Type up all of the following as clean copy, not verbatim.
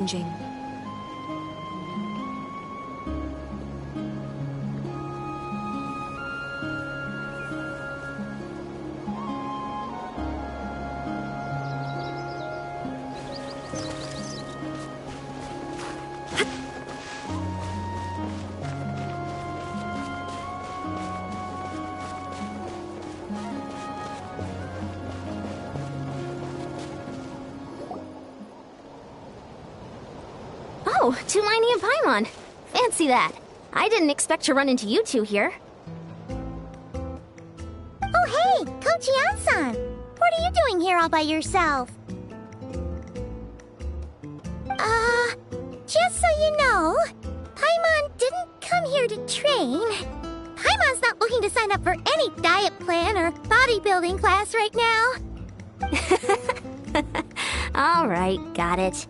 changing. Oh, Tulani and Paimon. Fancy that. I didn't expect to run into you two here. Oh hey, Coach Iansan! What are you doing here all by yourself? Just so you know, Paimon didn't come here to train. Paimon's not looking to sign up for any diet plan or bodybuilding class right now. Alright, got it.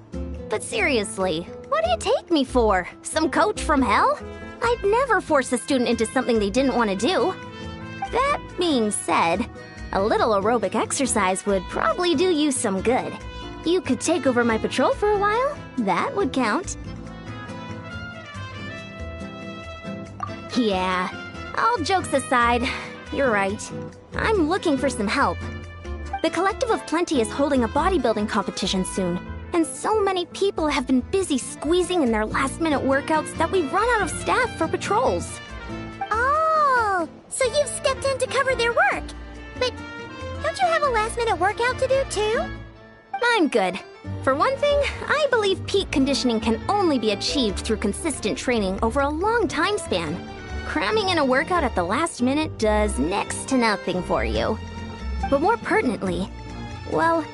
But seriously, what do you take me for? Some coach from hell? I'd never force a student into something they didn't want to do. That being said, a little aerobic exercise would probably do you some good. You could take over my patrol for a while. That would count. Yeah, all jokes aside, you're right. I'm looking for some help. The Collective of Plenty is holding a bodybuilding competition soon, and so many people have been busy squeezing in their last-minute workouts that we've run out of staff for patrols. Oh, so you've stepped in to cover their work. But don't you have a last-minute workout to do too? I'm good. For one thing, I believe peak conditioning can only be achieved through consistent training over a long time span. Cramming in a workout at the last minute does next to nothing for you. But more pertinently, well,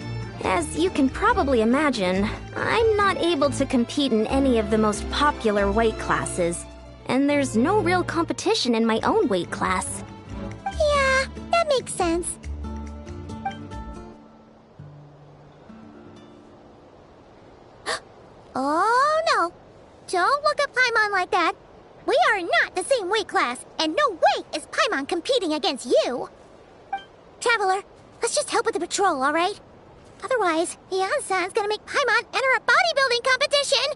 as you can probably imagine, I'm not able to compete in any of the most popular weight classes, and there's no real competition in my own weight class. Yeah, that makes sense. Oh no! Don't look at Paimon like that. We are not the same weight class, and no way is Paimon competing against you. Traveler, let's just help with the patrol, alright? Otherwise, Iansan's gonna make Paimon enter a bodybuilding competition!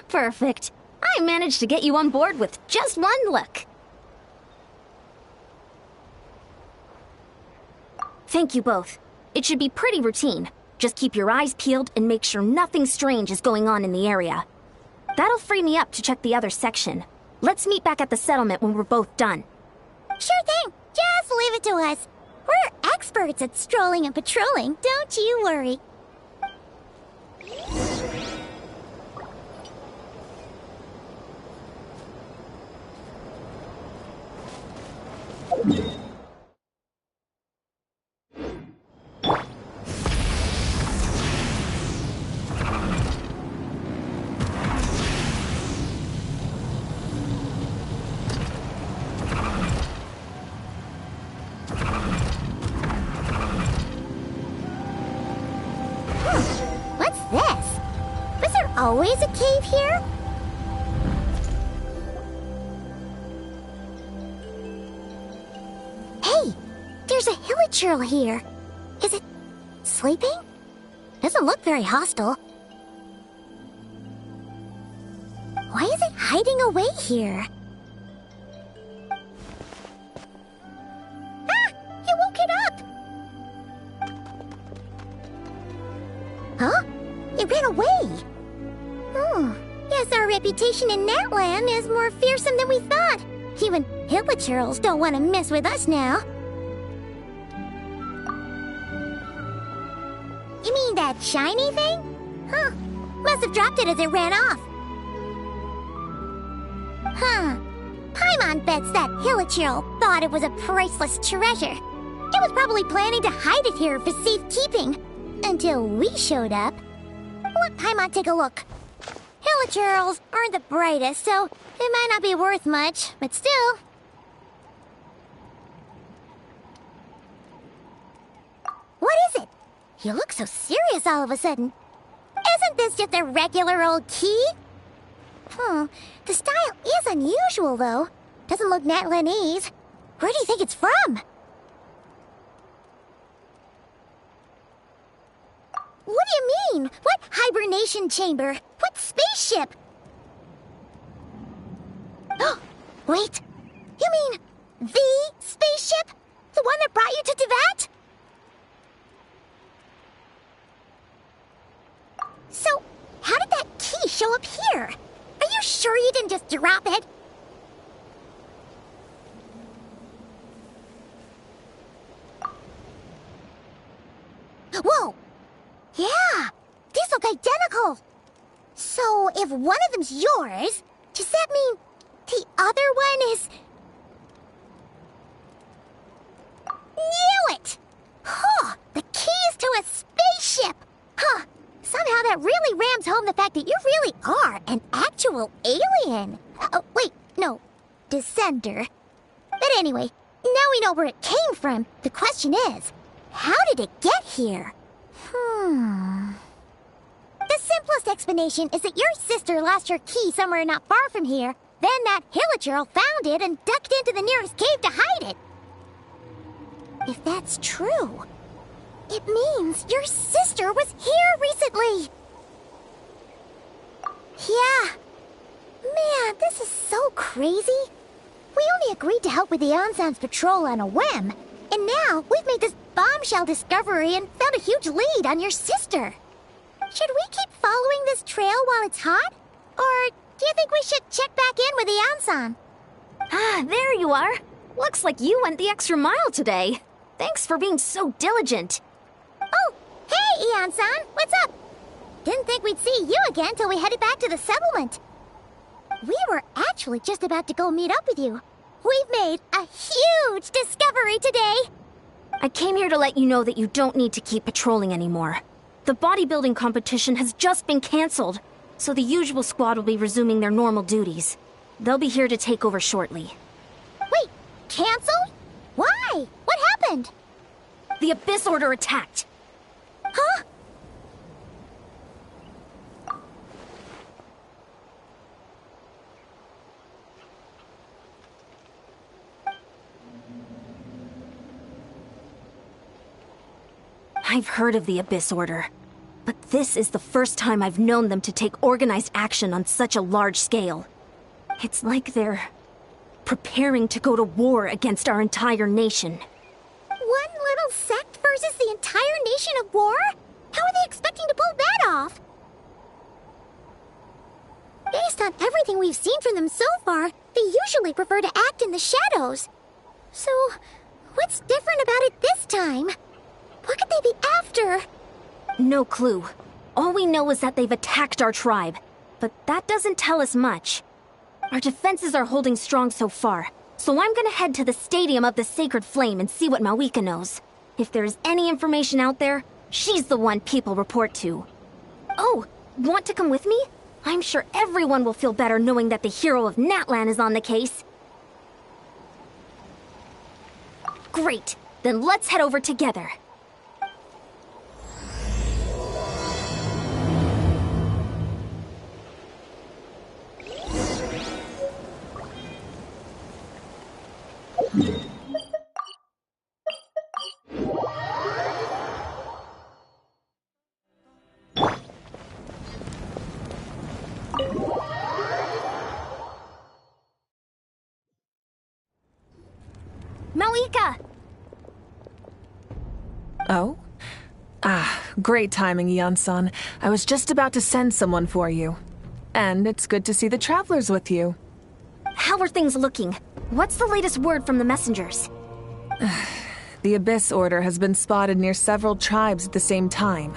Perfect. I managed to get you on board with just one look. Thank you both. It should be pretty routine. Just keep your eyes peeled and make sure nothing strange is going on in the area. That'll free me up to check the other section. Let's meet back at the settlement when we're both done. Sure thing. Just leave it to us. We're experts at strolling and patrolling, don't you worry. What's this? Was there always a cave here? Hey, there's a hilichurl here. Is it sleeping? Doesn't look very hostile. Why is it hiding away here? Ah! You woke it up! Huh? It ran away! Oh, guess our reputation in that land is more fearsome than we thought. Even hilichurls don't want to mess with us now. You mean that shiny thing? Huh. Must have dropped it as it ran off. Huh. Paimon bets that hilichurl thought it was a priceless treasure. It was probably planning to hide it here for safekeeping. Until we showed up. Let Paimon take a look. Hilichurls aren't the brightest, so it might not be worth much, but still. What is it? You look so serious all of a sudden. Isn't this just a regular old key? The style is unusual, though. Doesn't look Natlanese. Where do you think it's from? What do you mean? What hibernation chamber? What spaceship? Oh, wait. You mean the spaceship? The one that brought you to Teyvat? So, how did that key show up here? Are you sure you didn't just drop it? Whoa! Yeah! These look identical! So, if one of them's yours, does that mean the other one is... Knew it! Huh! The keys to a spaceship! Huh! Somehow that really rams home the fact that you really are an actual alien. Oh, wait, no. Descender. But anyway, now we know where it came from. The question is, how did it get here? The simplest explanation is that your sister lost her key somewhere not far from here. Then that Hilichurl found it and ducked into the nearest cave to hide it. If that's true, it means your sister was here recently. Yeah. Man, this is so crazy. We only agreed to help with the iansan's patrol on a whim. And now we've made this bombshell discovery and found a huge lead on your sister. Should we keep following this trail while it's hot? Or do you think we should check back in with iansan? Ah, there you are. Looks like you went the extra mile today. Thanks for being so diligent. Oh, hey, iansan, what's up? Didn't think we'd see you again till we headed back to the settlement. We were actually just about to go meet up with you. We've made a huge discovery today. I came here to let you know that you don't need to keep patrolling anymore. The bodybuilding competition has just been canceled, so the usual squad will be resuming their normal duties. They'll be here to take over shortly. Wait, canceled? Why? What happened? The Abyss Order attacked. Huh? I've heard of the Abyss Order, but this is the first time I've known them to take organized action on such a large scale. It's like they're preparing to go to war against our entire nation. One little sect versus the entire nation of war? How are they expecting to pull that off? Based on everything we've seen from them so far, they usually prefer to act in the shadows. So, what's different about it this time? What could they be after? No clue. All we know is that they've attacked our tribe, but that doesn't tell us much. Our defenses are holding strong so far, so I'm gonna head to the Stadium of the Sacred Flame and see what Mawika knows. If there's any information out there, she's the one people report to. Oh, want to come with me? I'm sure everyone will feel better knowing that the hero of Natlan is on the case. Great, then let's head over together. Mawika! Oh? Great timing, iansan. I was just about to send someone for you. And it's good to see the travelers with you. How are things looking? What's the latest word from the messengers? The Abyss Order has been spotted near several tribes at the same time.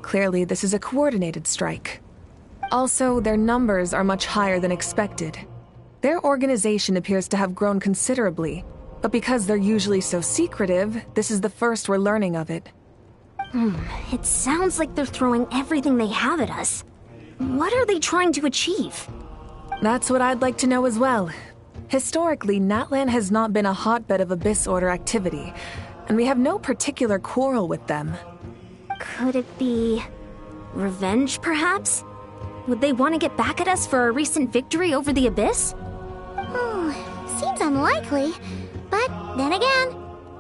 Clearly, this is a coordinated strike. Also, their numbers are much higher than expected. Their organization appears to have grown considerably, but because they're usually so secretive, this is the first we're learning of it. It sounds like they're throwing everything they have at us. What are they trying to achieve? That's what I'd like to know as well. Historically, Natlan has not been a hotbed of Abyss Order activity, and we have no particular quarrel with them. Could it be revenge, perhaps? Would they want to get back at us for a recent victory over the Abyss? Seems unlikely. But then again,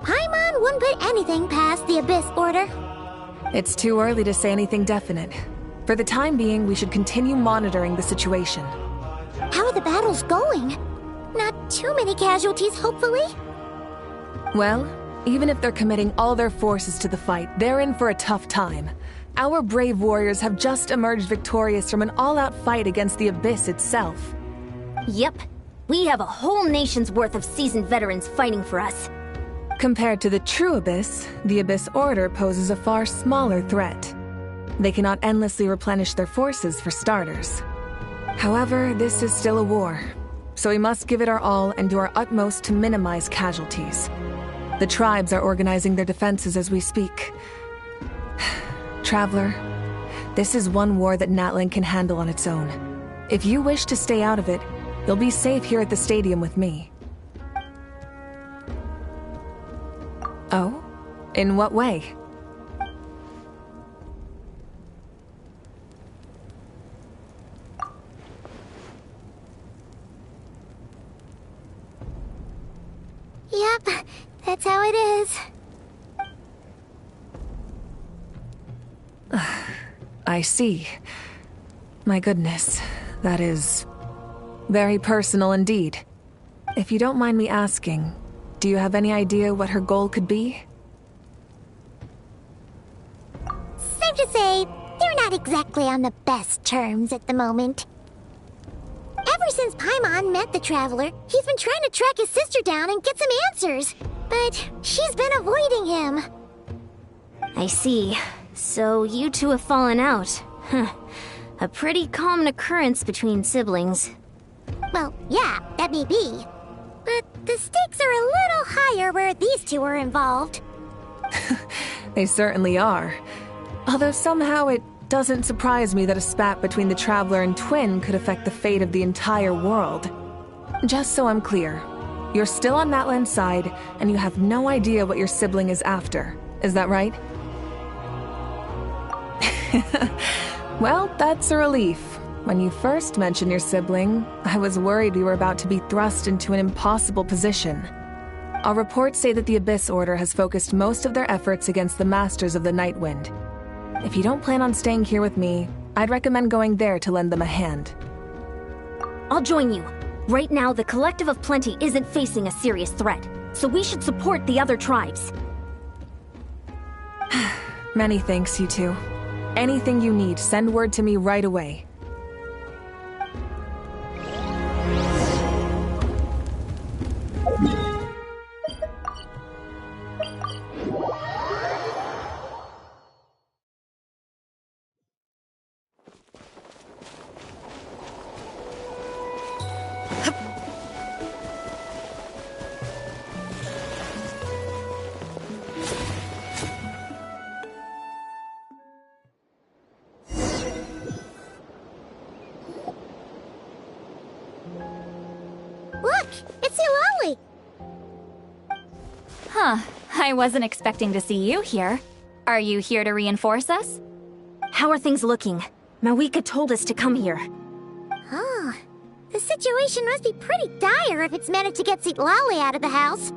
Paimon wouldn't put anything past the Abyss Order. It's too early to say anything definite. For the time being, we should continue monitoring the situation. How are the battles going? Not too many casualties, hopefully? Well, even if they're committing all their forces to the fight, they're in for a tough time. Our brave warriors have just emerged victorious from an all-out fight against the Abyss itself. Yep. We have a whole nation's worth of seasoned veterans fighting for us. Compared to the true Abyss, the Abyss Order poses a far smaller threat. They cannot endlessly replenish their forces, for starters. However, this is still a war, so we must give it our all and do our utmost to minimize casualties. The tribes are organizing their defenses as we speak. Traveler, this is one war that Natlan can handle on its own. If you wish to stay out of it, you'll be safe here at the stadium with me. Oh? In what way? Yep, that's how it is. I see. My goodness, that is very personal indeed. If you don't mind me asking, do you have any idea what her goal could be? Safe to say, they're not exactly on the best terms at the moment. Ever since Paimon met the Traveler, he's been trying to track his sister down and get some answers. But she's been avoiding him. I see. So you two have fallen out. Huh. A pretty common occurrence between siblings. Well, yeah, that may be. But the stakes are a little higher where these two are involved. They certainly are. Although somehow it doesn't surprise me that a spat between the Traveler and Twin could affect the fate of the entire world. Just so I'm clear, you're still on Natlan's side, and you have no idea what your sibling is after. Is that right? Well, that's a relief. When you first mentioned your sibling, I was worried we were about to be thrust into an impossible position. Our reports say that the Abyss Order has focused most of their efforts against the Masters of the Nightwind. If you don't plan on staying here with me, I'd recommend going there to lend them a hand. I'll join you. Right now, the Collective of Plenty isn't facing a serious threat, so we should support the other tribes. Many thanks, you two. Anything you need, send word to me right away. Look, it's Eulalie! Huh. I wasn't expecting to see you here. Are you here to reinforce us? How are things looking? Mawika told us to come here. Oh, the situation must be pretty dire if it's managed to get Eulalie out of the house.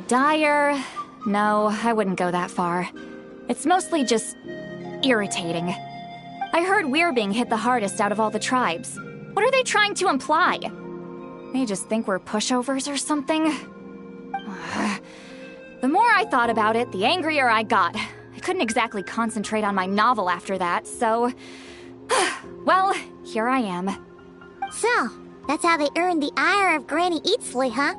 Dire? No, I wouldn't go that far. It's mostly just irritating. I heard we're being hit the hardest out of all the tribes. What are they trying to imply? They just think we're pushovers or something? The more I thought about it, the angrier I got. I couldn't exactly concentrate on my novel after that, so... well, here I am. So, that's how they earned the ire of Granny Eatsley, huh?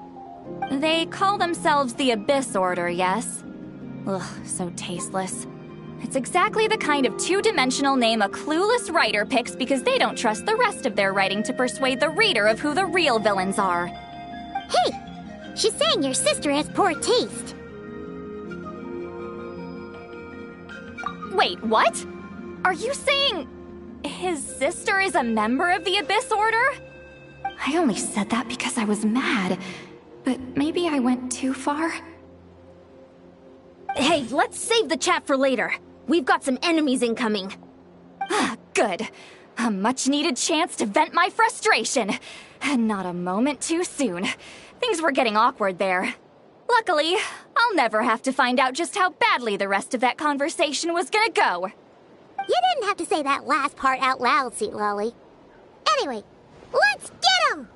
They call themselves the Abyss Order, yes? Ugh, so tasteless. It's exactly the kind of two-dimensional name a clueless writer picks because they don't trust the rest of their writing to persuade the reader of who the real villains are. Hey! She's saying your sister has poor taste. Wait, what? Are you saying his sister is a member of the Abyss Order? I only said that because I was mad, but maybe I went too far. Hey, let's save the chat for later. We've got some enemies incoming. Good. A much-needed chance to vent my frustration. Not a moment too soon. Things were getting awkward there. Luckily, I'll never have to find out just how badly the rest of that conversation was gonna go. You didn't have to say that last part out loud, Sweet Lolly. Anyway, let's get him!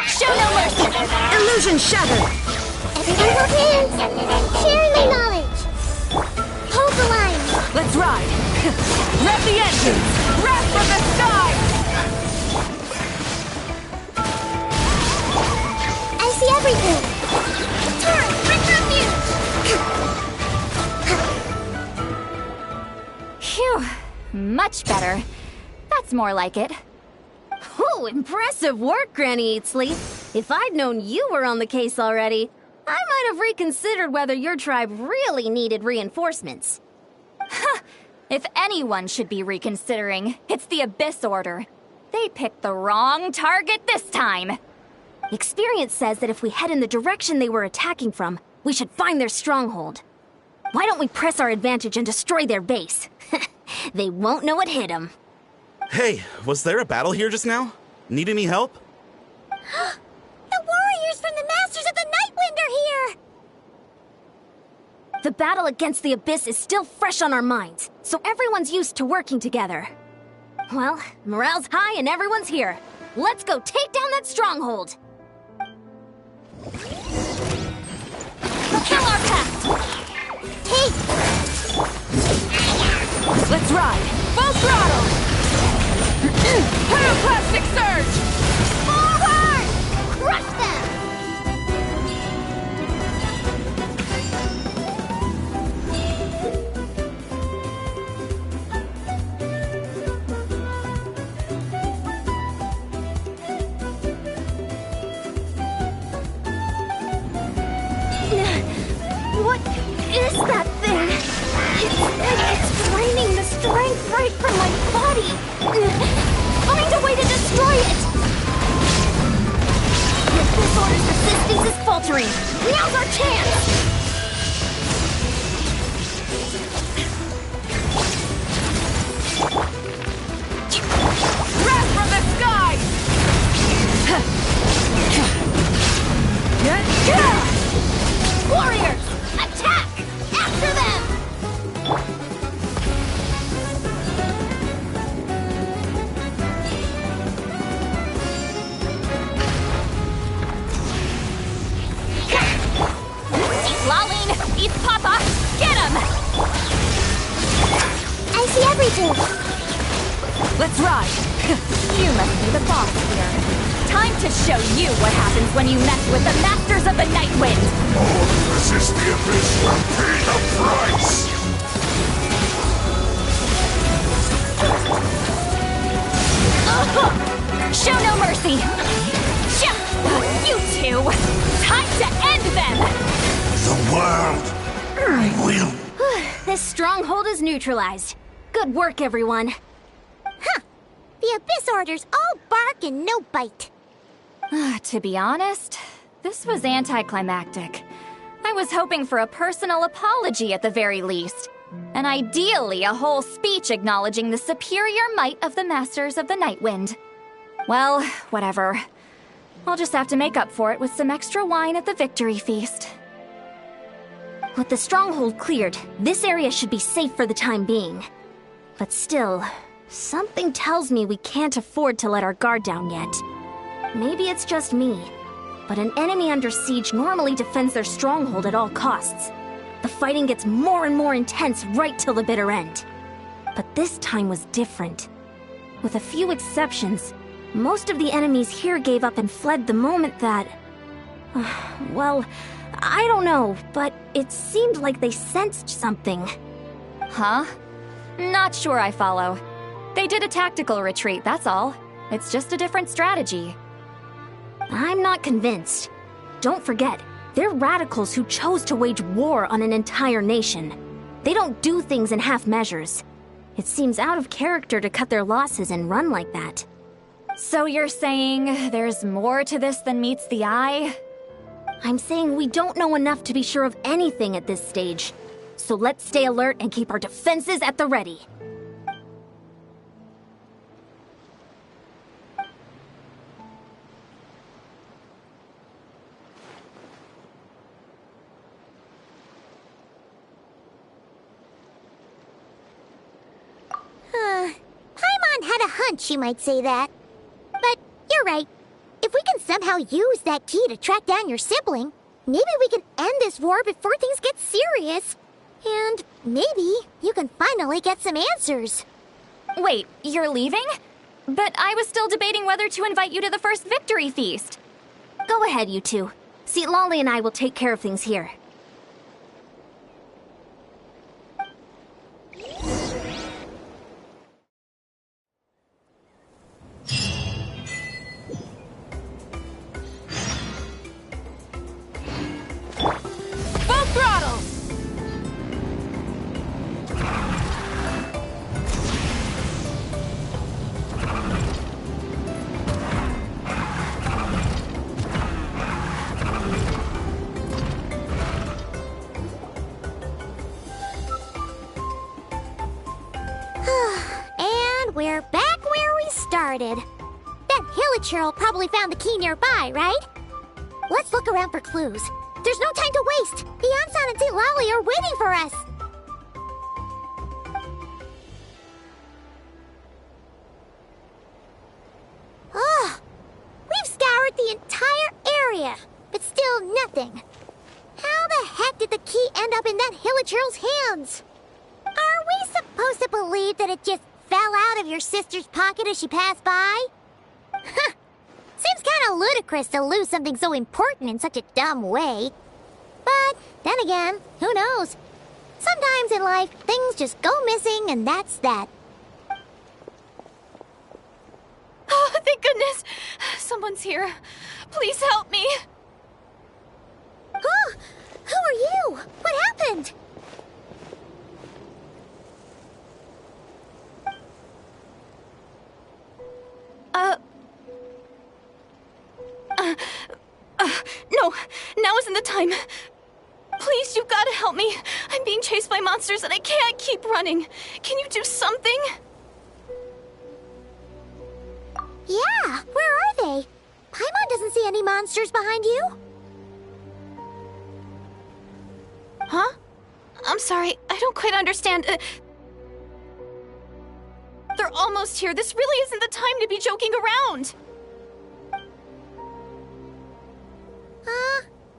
Show no mercy! Illusion shattered! Everyone hold hands! Sharing my knowledge! Hold the line! Let's ride! Rev the engines! Rev from the sky! I see everything! Turn! Bring refuge! Phew, much better. That's more like it. Oh, impressive work, Granny Eatsley. If I'd known you were on the case already, I might have reconsidered whether your tribe really needed reinforcements. If anyone should be reconsidering, it's the Abyss Order. They picked the wrong target this time. Experience says that if we head in the direction they were attacking from, we should find their stronghold. Why don't we press our advantage and destroy their base? They won't know what hit them. Hey, was there a battle here just now? Need any help? The warriors from the Masters of the Nightwind are here! The battle against the Abyss is still fresh on our minds, so everyone's used to working together. Well, morale's high and everyone's here. Let's go take down that stronghold! Fulfill our pact! Take! Let's ride! Full throttle! Pyroclastic surge! Forward! Crush them! What is that thing? It's draining the strength right from my body. Find a way to destroy it! If this order's resistance is faltering, now's our chance! Rev from the sky! Warriors, attack! After them! Laline, eat Papa! Get him! I see everything! Let's ride! You must be the boss here. Time to show you what happens when you mess with the Masters of the Nightwind! All who resist the Abyss will pay the price! Show no mercy! You two! Time to end them! The world will... This stronghold is neutralized. Good work, everyone. The Abyss Order's all bark and no bite. To be honest, this was anticlimactic. I was hoping for a personal apology at the very least. And ideally a whole speech acknowledging the superior might of the Masters of the Nightwind. Well, whatever. I'll just have to make up for it with some extra wine at the victory feast. With the stronghold cleared, this area should be safe for the time being. But still, something tells me we can't afford to let our guard down yet. Maybe it's just me, but an enemy under siege normally defends their stronghold at all costs. The fighting gets more and more intense right till the bitter end. But this time was different. With a few exceptions, most of the enemies here gave up and fled the moment that... well, I don't know, but it seemed like they sensed something. Huh? Not sure I follow. They did a tactical retreat, that's all. It's just a different strategy. I'm not convinced. Don't forget, they're radicals who chose to wage war on an entire nation. They don't do things in half measures. It seems out of character to cut their losses and run like that. So you're saying there's more to this than meets the eye? I'm saying we don't know enough to be sure of anything at this stage. So let's stay alert and keep our defenses at the ready. hunch you might say that. But you're right. If we can somehow use that key to track down your sibling, maybe we can end this war before things get serious. And maybe you can finally get some answers. Wait, you're leaving? But I was still debating whether to invite you to the first victory feast. Go ahead, you two. See, Lolly and I will take care of things here. Full throttle! And we're back where we started. That Hilichurl probably found the key nearby, right? Let's look around for clues. There's no time to waste. Iansan and St. Lolly are waiting for us. Ugh. We've scoured the entire area, but still nothing. How the heck did the key end up in that Hilichurl's hands? Are we supposed to believe that it just fell out of your sister's pocket as she passed by? Huh. Seems kind of ludicrous to lose something so important in such a dumb way. But then again, who knows? Sometimes in life, things just go missing and that's that. Oh, thank goodness! Someone's here. Please help me! Huh? Who are you? What happened? No, now isn't the time. Please, you've got to help me. I'm being chased by monsters and I can't keep running. Can you do something? Yeah, where are they? Paimon doesn't see any monsters behind you. Huh? I'm sorry, I don't quite understand. They're almost here. This really isn't the time to be joking around.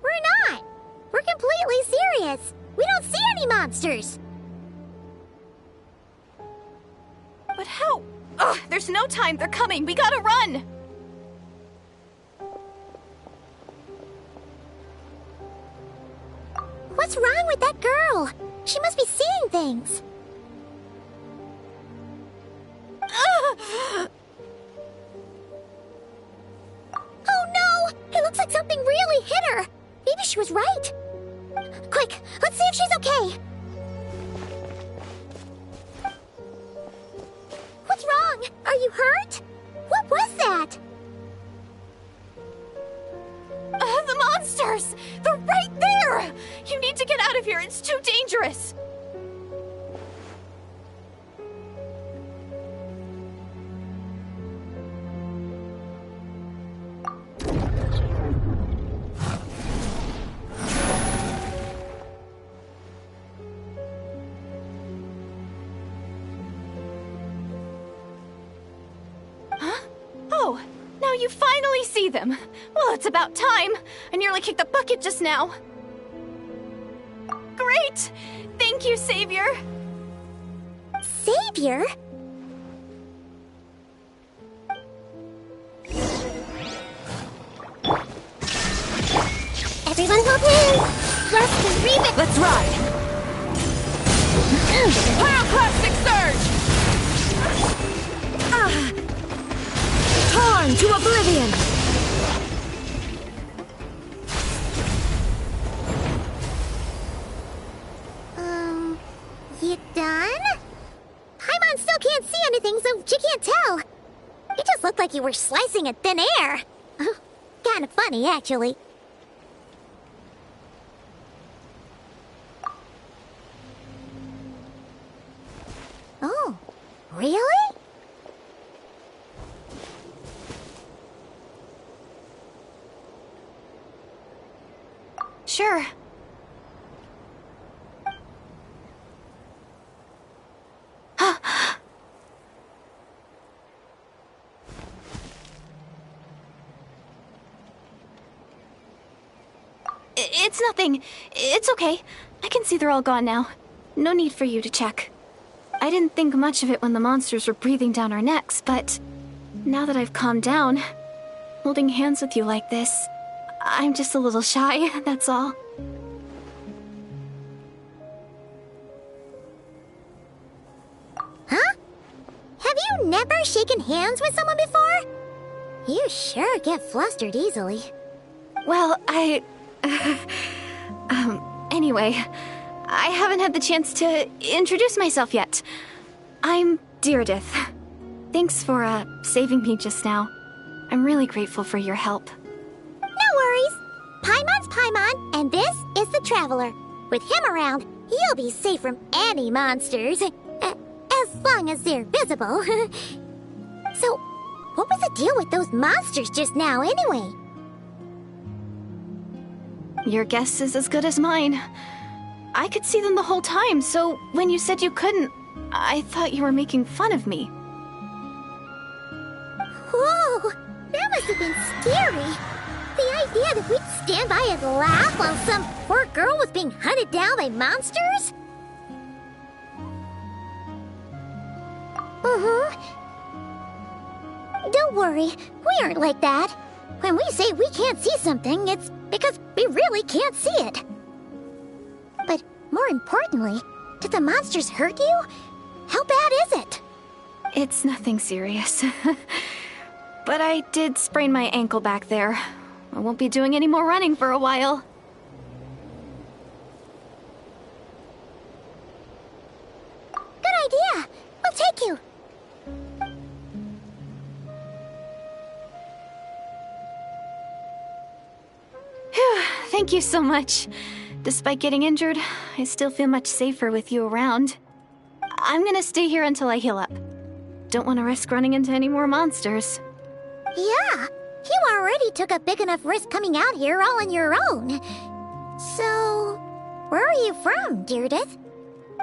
We're not. We're completely serious. We don't see any monsters. But how? Ugh, there's no time. They're coming. We gotta run. What's wrong with that girl? She must be seeing things. Oh no! It looks like something really hit her. Maybe she was right. Quick, let's see if she's okay. What's wrong? Are you hurt? What was that? The monsters! They're right there! You need to get out of here. It's too dangerous. Oh, now you finally see them. Well, it's about time. I nearly kicked the bucket just now. Great! Thank you, Savior. Savior? Everyone hold hands! Let's remix! Let's ride! Pyroclastic surge! Torn to oblivion! You done? Paimon still can't see anything, so she can't tell. It just looked like you were slicing at thin air. Kinda funny, actually. Oh, really? Sure. it's nothing. It's okay. I can see they're all gone now. No need for you to check. I didn't think much of it when the monsters were breathing down our necks, but now that I've calmed down, holding hands with you like this, I'm just a little shy, that's all. Huh? Have you never shaken hands with someone before? You sure get flustered easily. Well, anyway, I haven't had the chance to introduce myself yet. I'm Deirdith. Thanks for, saving me just now. I'm really grateful for your help. No worries. Paimon's Paimon, and this is the Traveler. With him around, you'll be safe from any monsters. As long as they're visible. So, what was the deal with those monsters just now, anyway? Your guess is as good as mine. I could see them the whole time, so when you said you couldn't, I thought you were making fun of me. Whoa! That must have been scary. The idea that we'd stand by and laugh while some poor girl was being hunted down by monsters? Don't worry, we aren't like that. When we say we can't see something, it's because we really can't see it. But more importantly, did the monsters hurt you? How bad is it? It's nothing serious. But I did sprain my ankle back there. I won't be doing any more running for a while. Good idea. We'll take you. Thank you so much. Despite getting injured, I still feel much safer with you around. I'm gonna stay here until I heal up. Don't want to risk running into any more monsters. Yeah, you already took a big enough risk coming out here all on your own. So, where are you from, Deirdith?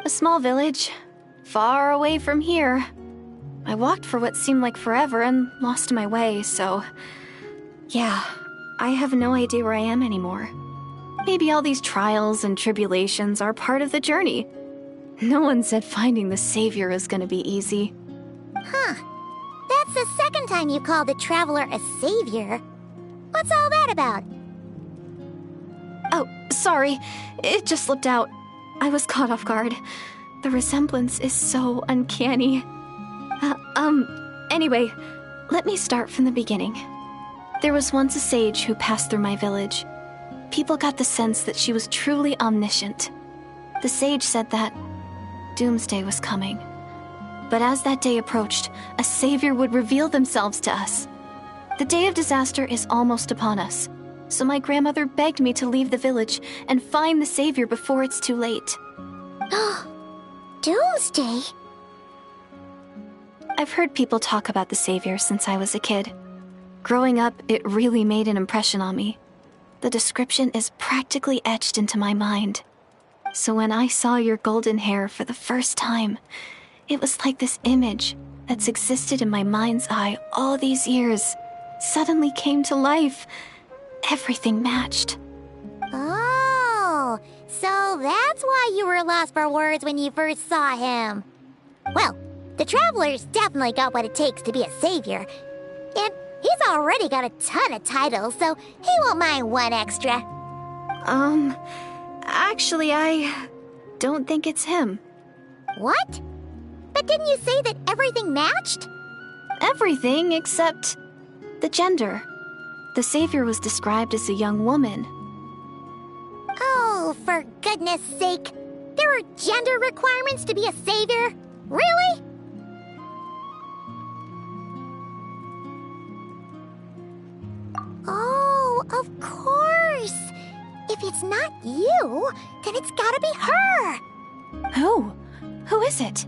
A small village, far away from here. I walked for what seemed like forever and lost my way, so... yeah, I have no idea where I am anymore. Maybe all these trials and tribulations are part of the journey. No one said finding the Savior is gonna be easy. Huh. That's the second time you called the Traveler a savior. What's all that about? Oh, sorry. It just slipped out. I was caught off guard. The resemblance is so uncanny. Anyway, let me start from the beginning. There was once a sage who passed through my village. People got the sense that she was truly omniscient. The sage said that doomsday was coming. But as that day approached, a savior would reveal themselves to us. The day of disaster is almost upon us, so my grandmother begged me to leave the village and find the savior before it's too late. Doomsday? I've heard people talk about the savior since I was a kid. Growing up, it really made an impression on me. The description is practically etched into my mind. So when I saw your golden hair for the first time, it was like this image that's existed in my mind's eye all these years suddenly came to life. Everything matched. Oh, so that's why you were lost for words when you first saw him. Well, the Traveler's definitely got what it takes to be a savior. And he's already got a ton of titles, so he won't mind one extra. Actually, I don't think it's him. What? But didn't you say that everything matched? Everything except the gender. The savior was described as a young woman. Oh, for goodness sake. There are gender requirements to be a savior? Really? Oh, of course. If it's not you, then it's gotta be her. Who? Who is it?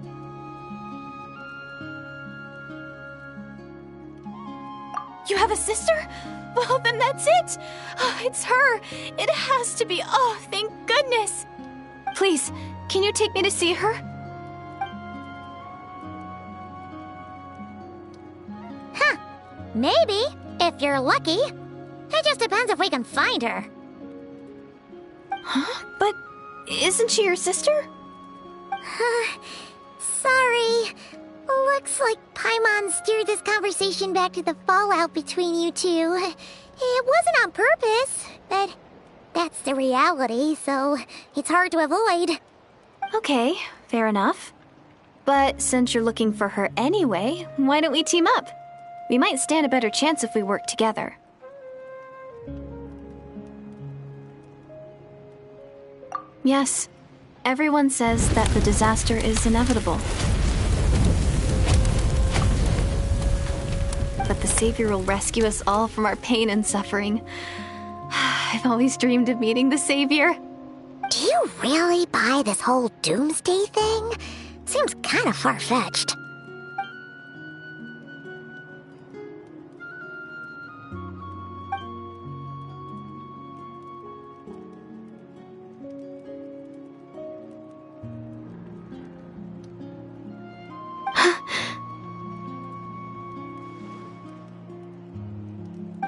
You have a sister? Well, then that's it. Oh, it's her. It has to be. Oh, thank goodness. Please, can you take me to see her? Huh. Maybe, if you're lucky. It just depends if we can find her. Huh? But isn't she your sister? Sorry. Looks like Paimon steered this conversation back to the fallout between you two. It wasn't on purpose, but that's the reality, so it's hard to avoid. Okay, fair enough. But since you're looking for her anyway, why don't we team up? We might stand a better chance if we work together. Yes, everyone says that the disaster is inevitable. But the Savior will rescue us all from our pain and suffering. I've always dreamed of meeting the Savior. Do you really buy this whole doomsday thing? Seems kind of far-fetched.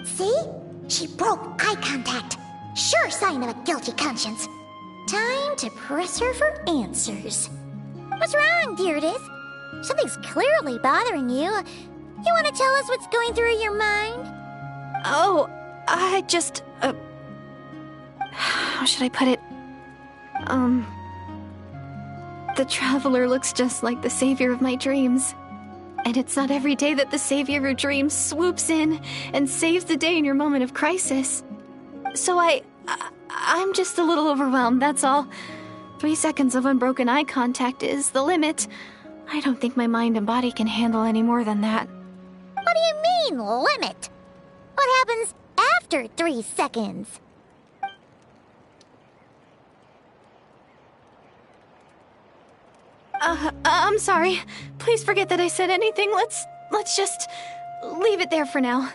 See? She broke eye contact. Sure sign of a guilty conscience. Time to press her for answers. What's wrong, Deirdis? Something's clearly bothering you. You want to tell us what's going through your mind? Oh, I just, how should I put it? The Traveler looks just like the Savior of my dreams. And it's not every day that the Savior of your dreams swoops in and saves the day in your moment of crisis. So I'm just a little overwhelmed, that's all. 3 seconds of unbroken eye contact is the limit. I don't think my mind and body can handle any more than that. What do you mean, limit? What happens after 3 seconds? I'm sorry. Please forget that I said anything. Let's just leave it there for now.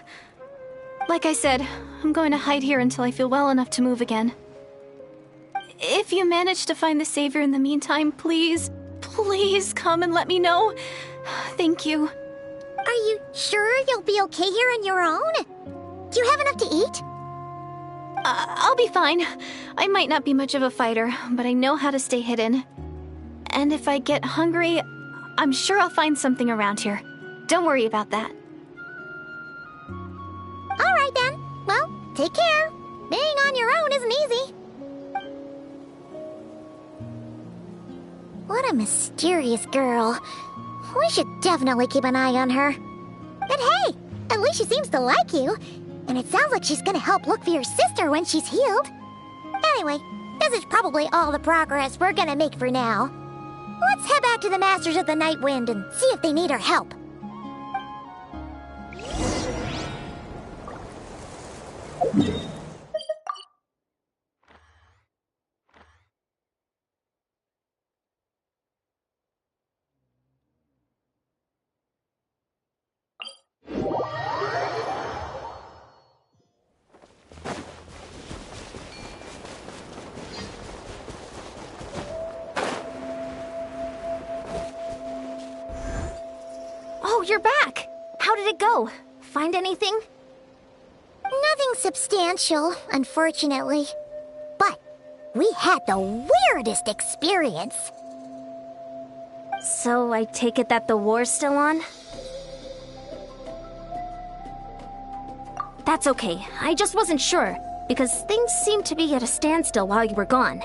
Like I said, I'm going to hide here until I feel well enough to move again. If you manage to find the Savior in the meantime, please come and let me know. Thank you. Are you sure you'll be okay here on your own? Do you have enough to eat? I'll be fine. I might not be much of a fighter, but I know how to stay hidden. And if I get hungry, I'm sure I'll find something around here. Don't worry about that. All right then. Well, take care. Being on your own isn't easy. What a mysterious girl. We should definitely keep an eye on her. But hey, at least she seems to like you. And it sounds like she's gonna help look for your sister when she's healed. Anyway, this is probably all the progress we're gonna make for now. Let's head back to the Masters of the Night Wind and see if they need our help. Oh, you're back! How did it go? Find anything? Nothing substantial, unfortunately. But we had the weirdest experience. So I take it that the war's still on? That's okay. I just wasn't sure, because things seemed to be at a standstill while you were gone.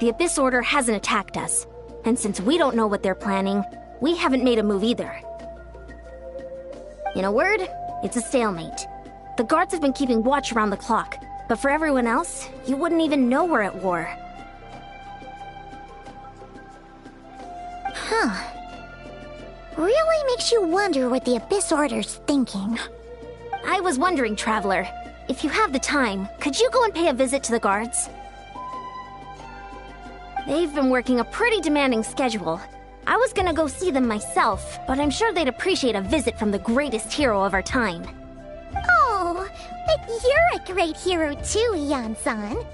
The Abyss Order hasn't attacked us, and since we don't know what they're planning, we haven't made a move either. In a word, it's a stalemate. The guards have been keeping watch around the clock, but for everyone else, you wouldn't even know we're at war. Huh. Really makes you wonder what the Abyss Order's thinking. I was wondering, Traveler, if you have the time, could you go and pay a visit to the guards? They've been working a pretty demanding schedule. I was gonna go see them myself, but I'm sure they'd appreciate a visit from the greatest hero of our time. Oh, but you're a great hero too, iansan.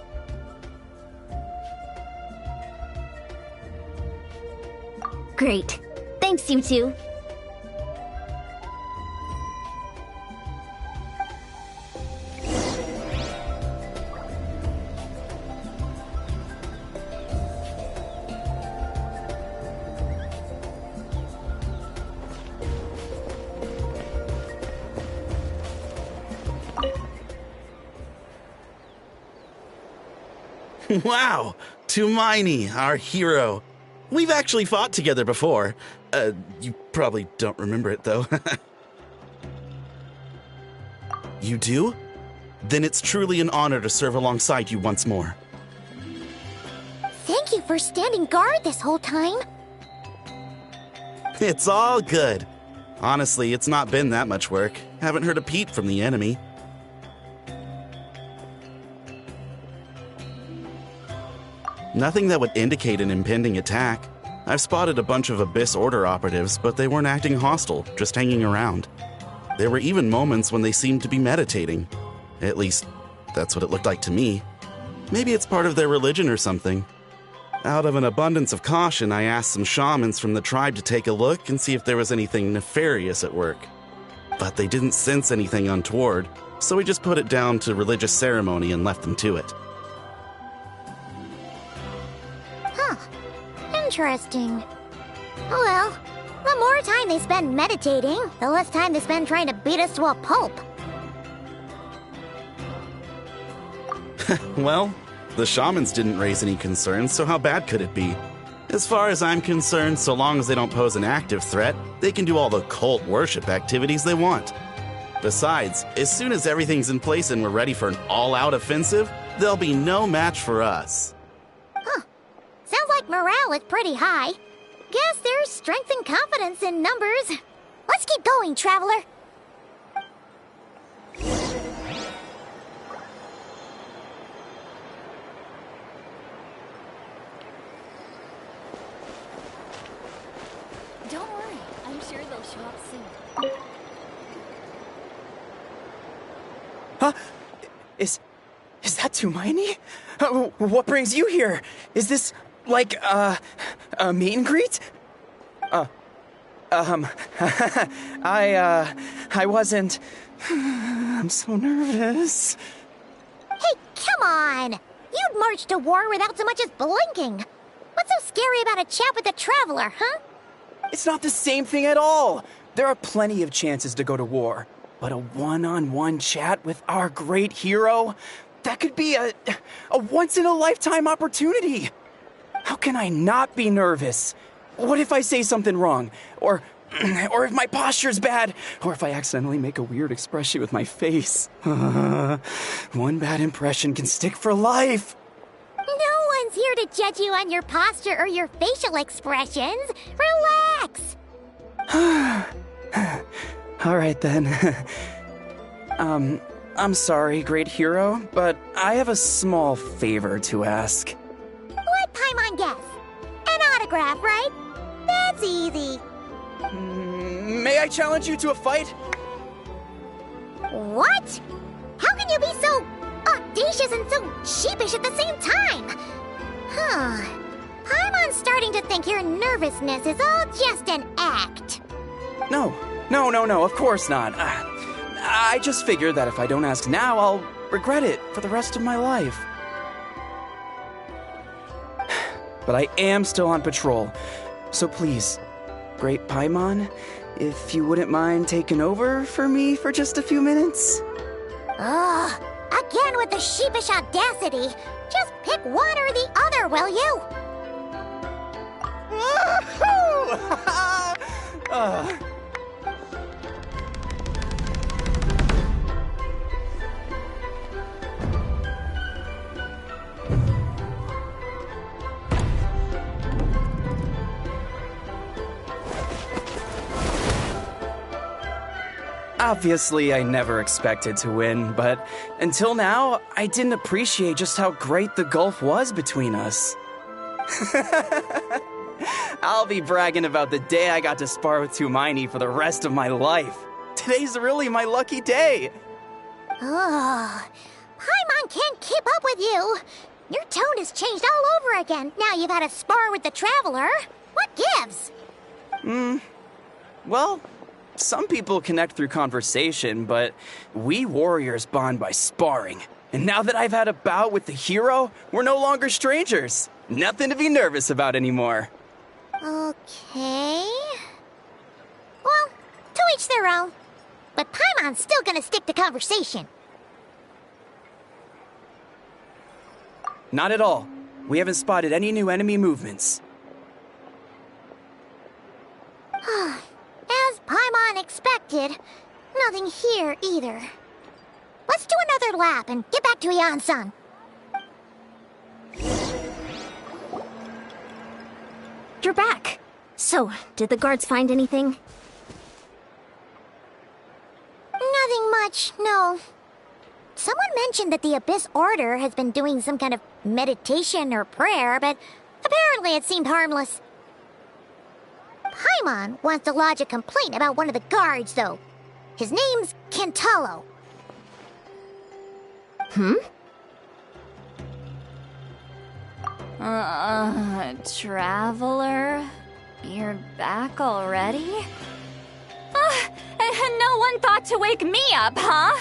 Great. Thanks, you two. Wow! Tumaini, our hero. We've actually fought together before. You probably don't remember it, though. You do? Then it's truly an honor to serve alongside you once more. Thank you for standing guard this whole time. It's all good. Honestly, it's not been that much work. Haven't heard a peep from the enemy. Nothing that would indicate an impending attack. I've spotted a bunch of Abyss Order operatives, but they weren't acting hostile, just hanging around. There were even moments when they seemed to be meditating. At least, that's what it looked like to me. Maybe it's part of their religion or something. Out of an abundance of caution, I asked some shamans from the tribe to take a look and see if there was anything nefarious at work. But they didn't sense anything untoward, so we just put it down to religious ceremony and left them to it. Huh. Interesting. Oh well, the more time they spend meditating, the less time they spend trying to beat us to a pulp. Well, the shamans didn't raise any concerns, so how bad could it be? As far as I'm concerned, so long as they don't pose an active threat, they can do all the cult worship activities they want. Besides, as soon as everything's in place and we're ready for an all-out offensive, there'll be no match for us. Huh. Sounds like morale is pretty high. Guess there's strength and confidence in numbers. Let's keep going, Traveler. Don't worry, I'm sure they'll show up soon. Huh? Is that Tumaini? What brings you here? Is this, like, a meet and greet? I wasn't... I'm so nervous. Hey, come on! You'd march to war without so much as blinking. What's so scary about a chat with a Traveler, huh? It's not the same thing at all. There are plenty of chances to go to war. But a one-on-one chat with our great hero? That could be a once-in-a-lifetime opportunity. How can I not be nervous? What if I say something wrong? Or if my posture's bad? Or if I accidentally make a weird expression with my face? One bad impression can stick for life. No one's here to judge you on your posture or your facial expressions. Relax! All right, then. I'm sorry, great hero, but I have a small favor to ask. Let Paimon guess. An autograph, right? That's easy. May I challenge you to a fight? What? How can you be so audacious and so sheepish at the same time? Huh. Paimon's starting to think your nervousness is all just an act. No, of course not. I just figured that if I don't ask now, I'll regret it for the rest of my life. But I am still on patrol, so please, Great Paimon, if you wouldn't mind taking over for me for just a few minutes? Ugh, again with the sheepish audacity. Just pick one or the other, will you? Obviously, I never expected to win, but until now, I didn't appreciate just how great the gulf was between us. I'll be bragging about the day I got to spar with Tumaini for the rest of my life. Today's really my lucky day. Ugh, Paimon can't keep up with you. Your tone has changed all over again. Now you've had a spar with the Traveler. What gives? Well, some people connect through conversation, but we warriors bond by sparring. And now that I've had a bout with the hero, we're no longer strangers. Nothing to be nervous about anymore. Okay. Well, to each their own. But Paimon's still gonna stick to conversation. Not at all. We haven't spotted any new enemy movements. As Paimon expected, nothing here either. Let's do another lap and get back to Iansan. You're back. So, did the guards find anything? Nothing much, no. Someone mentioned that the Abyss Order has been doing some kind of meditation or prayer, but apparently it seemed harmless. Paimon wants to lodge a complaint about one of the guards, though. His name's Kentalo. Traveler? You're back already? And no one thought to wake me up, huh?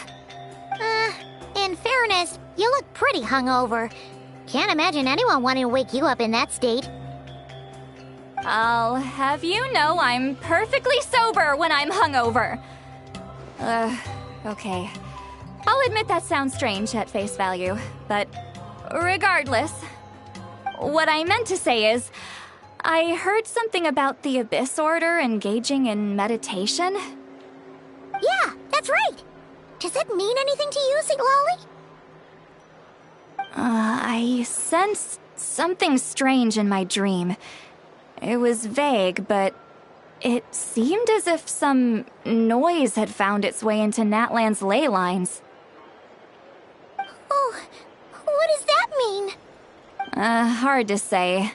In fairness, you look pretty hungover. Can't imagine anyone wanting to wake you up in that state. I'll have you know I'm perfectly sober when I'm hungover. Okay. I'll admit that sounds strange at face value, but regardless, what I meant to say is, I heard something about the Abyss Order engaging in meditation. Yeah, that's right. Does that mean anything to you, Siglali? I sensed something strange in my dream. It was vague, but it seemed as if some noise had found its way into Natlan's ley lines. Oh, what does that mean? Hard to say.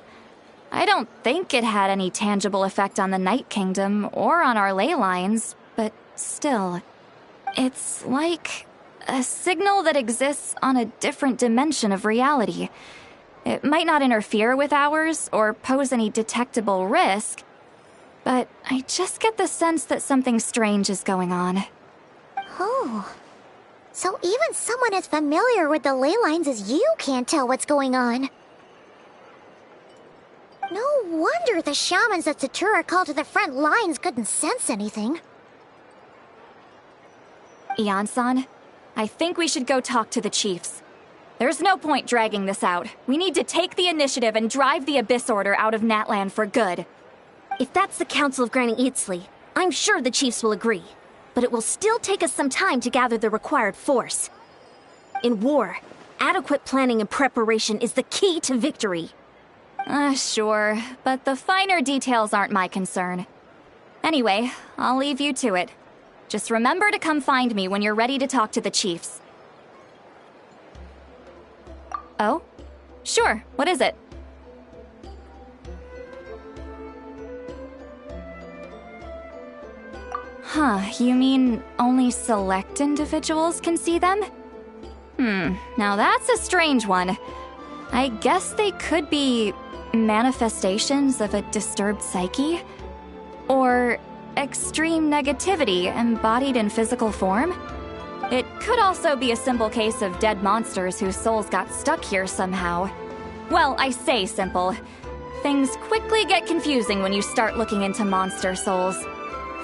I don't think it had any tangible effect on the Night Kingdom or on our ley lines, but still, it's like a signal that exists on a different dimension of reality. It might not interfere with ours or pose any detectable risk, but I just get the sense that something strange is going on. Oh, so even someone as familiar with the ley lines as you can't tell what's going on. No wonder the shamans that Satura called to the front lines couldn't sense anything. Iansan, I think we should go talk to the chiefs. There's no point dragging this out. We need to take the initiative and drive the Abyss Order out of Natlan for good. If that's the Council of Granny Eatsley, I'm sure the chiefs will agree. But it will still take us some time to gather the required force. In war, adequate planning and preparation is the key to victory. Sure, but the finer details aren't my concern. Anyway, I'll leave you to it. Just remember to come find me when you're ready to talk to the chiefs. Oh? Sure, what is it? Huh, you mean only select individuals can see them? Now that's a strange one. I guess they could be manifestations of a disturbed psyche? Or extreme negativity embodied in physical form? It could also be a simple case of dead monsters whose souls got stuck here somehow. Well, I say simple. Things quickly get confusing when you start looking into monster souls.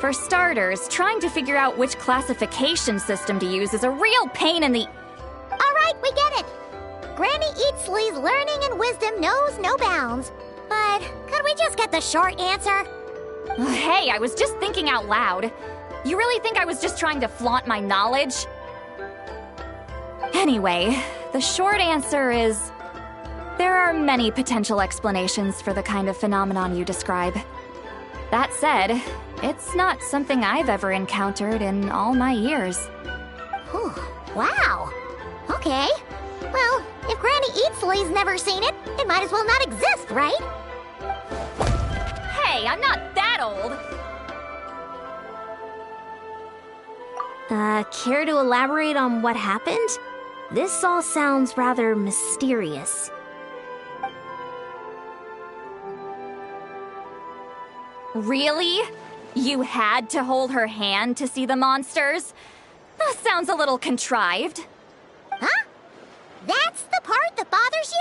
For starters, trying to figure out which classification system to use is a real pain in the... Alright, we get it. Granny Eatsley's learning and wisdom knows no bounds. But could we just get the short answer? Hey, I was just thinking out loud. You really think I was just trying to flaunt my knowledge? Anyway, the short answer is... there are many potential explanations for the kind of phenomenon you describe. That said, it's not something I've ever encountered in all my years. Whew, wow. Okay. Well, if Granny Eatsley's never seen it, it might as well not exist, right? Hey, I'm not that old! Care to elaborate on what happened? This all sounds rather mysterious. Really? You had to hold her hand to see the monsters? That sounds a little contrived. Huh? That's the part that bothers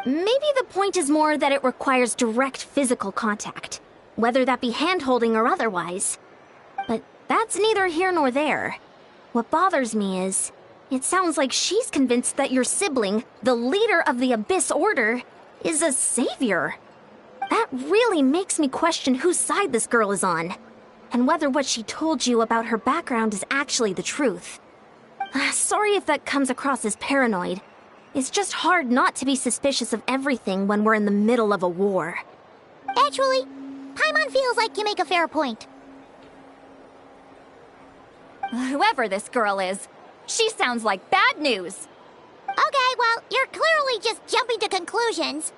you? Maybe the point is more that it requires direct physical contact, whether that be hand-holding or otherwise. But that's neither here nor there. What bothers me is, It sounds like she's convinced that your sibling, the leader of the Abyss Order, is a savior. That really makes me question whose side this girl is on, and whether what she told you about her background is actually the truth. Sorry if that comes across as paranoid. It's just hard not to be suspicious of everything when we're in the middle of a war. Actually, Paimon feels like you make a fair point. Whoever this girl is, she sounds like bad news. Okay, well, you're clearly just jumping to conclusions.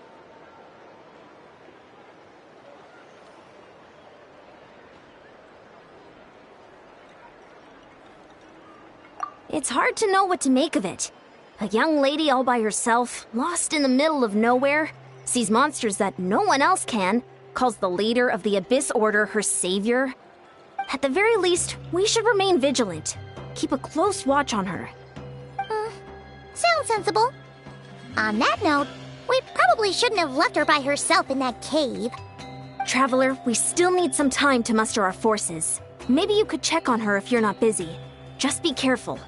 It's hard to know what to make of it. A young lady all by herself, lost in the middle of nowhere, sees monsters that no one else can, calls the leader of the Abyss Order her savior. At the very least, we should remain vigilant. Keep a close watch on her. Sounds sensible. On that note, we probably shouldn't have left her by herself in that cave. Traveler, we still need some time to muster our forces. Maybe you could check on her if you're not busy. Just be careful.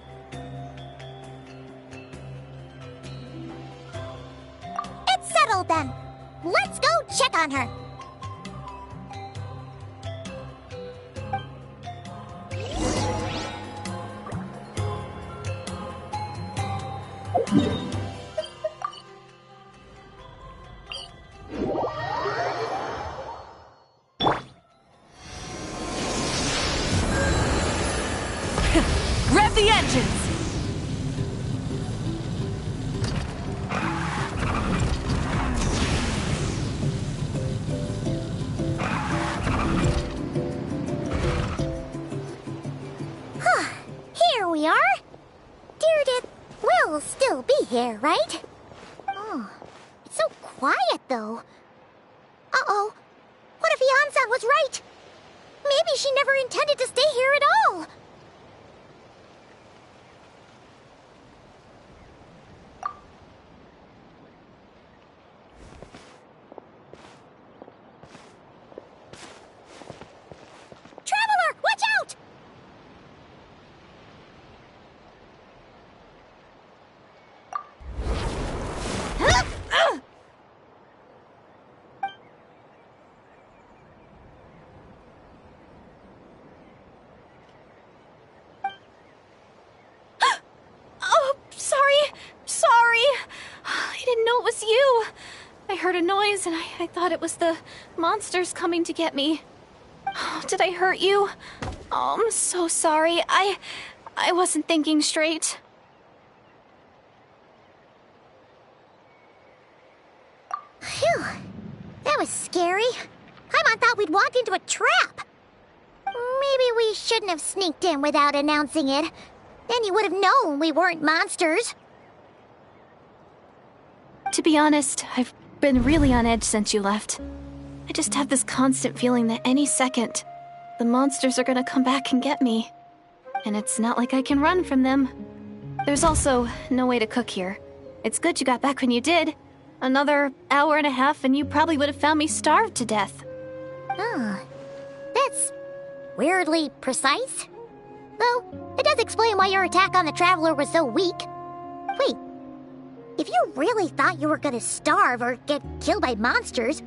It's settled then. Let's go check on her. Rev the engines! Here we are. Deirdre will still be here, right? Oh, it's so quiet though. Uh-oh. What if Iansan was right? Maybe she never intended to stay here at all. Traveler, watch out! Oh, sorry. I didn't know it was you. I heard a noise and I thought it was the monsters coming to get me. Oh, did I hurt you? Oh, I'm so sorry. I wasn't thinking straight. Phew. That was scary. Paimon thought we'd walked into a trap. Maybe we shouldn't have sneaked in without announcing it. Then you would have known we weren't monsters. To be honest, I've been really on edge since you left. I just have this constant feeling that any second, the monsters are gonna come back and get me. And it's not like I can run from them. There's also no way to cook here. It's good you got back when you did. Another hour and a half and you probably would have found me starved to death. Oh, that's weirdly precise. Though, it does explain why your attack on the Traveler was so weak. Wait, if you really thought you were gonna starve or get killed by monsters,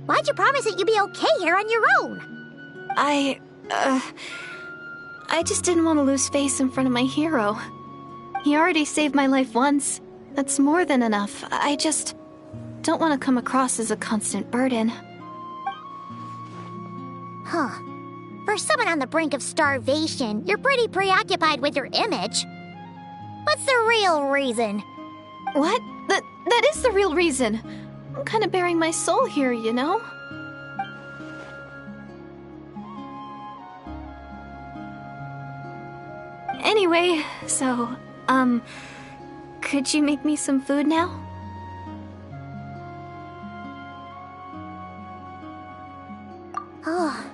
why'd you promise that you'd be okay here on your own? I just didn't want to lose face in front of my hero. He already saved my life once. That's more than enough. I just don't want to come across as a constant burden. Huh. For someone on the brink of starvation, you're pretty preoccupied with your image. What's the real reason? What? That is the real reason. I'm kind of bearing my soul here, you know? Anyway, so, could you make me some food now? Oh,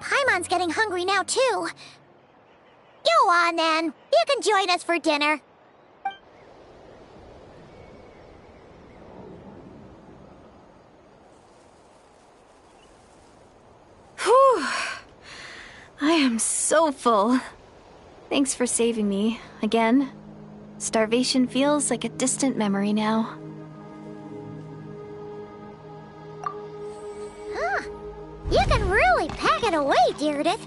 Paimon's getting hungry now, too. Go on, then. You can join us for dinner. Whew. I am so full. Thanks for saving me, again. Starvation feels like a distant memory now. Huh. You can really pack it away, Deirdith.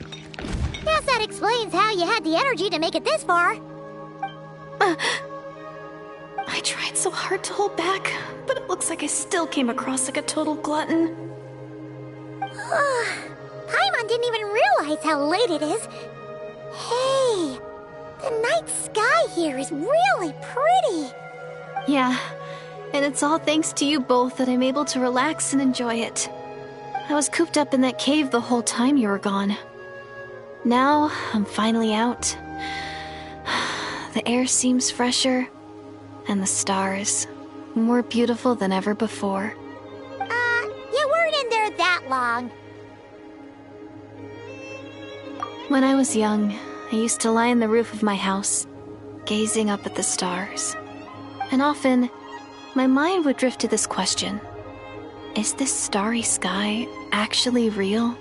Guess that explains how you had the energy to make it this far. I tried so hard to hold back, but it looks like I still came across like a total glutton. Paimon didn't even realize how late it is. Hey, the night sky here is really pretty. Yeah, and it's all thanks to you both that I'm able to relax and enjoy it. I was cooped up in that cave the whole time you were gone. Now, I'm finally out. The air seems fresher, and the stars more beautiful than ever before. You weren't in there that long. When I was young, I used to lie on the roof of my house, gazing up at the stars. And often, my mind would drift to this question. Is this starry sky actually real?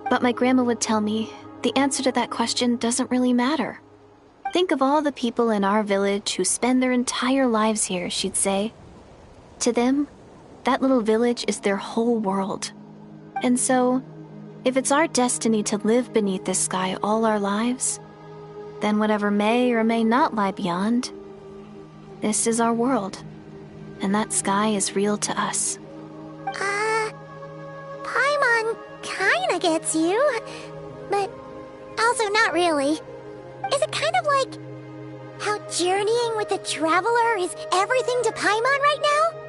But my grandma would tell me the answer to that question doesn't really matter. Think of all the people in our village who spend their entire lives here, she'd say. To them, that little village is their whole world. And so, if it's our destiny to live beneath this sky all our lives, then whatever may or may not lie beyond, this is our world. And that sky is real to us. Paimon kinda gets you, but also not really. Is it kind of like how journeying with the Traveler is everything to Paimon right now?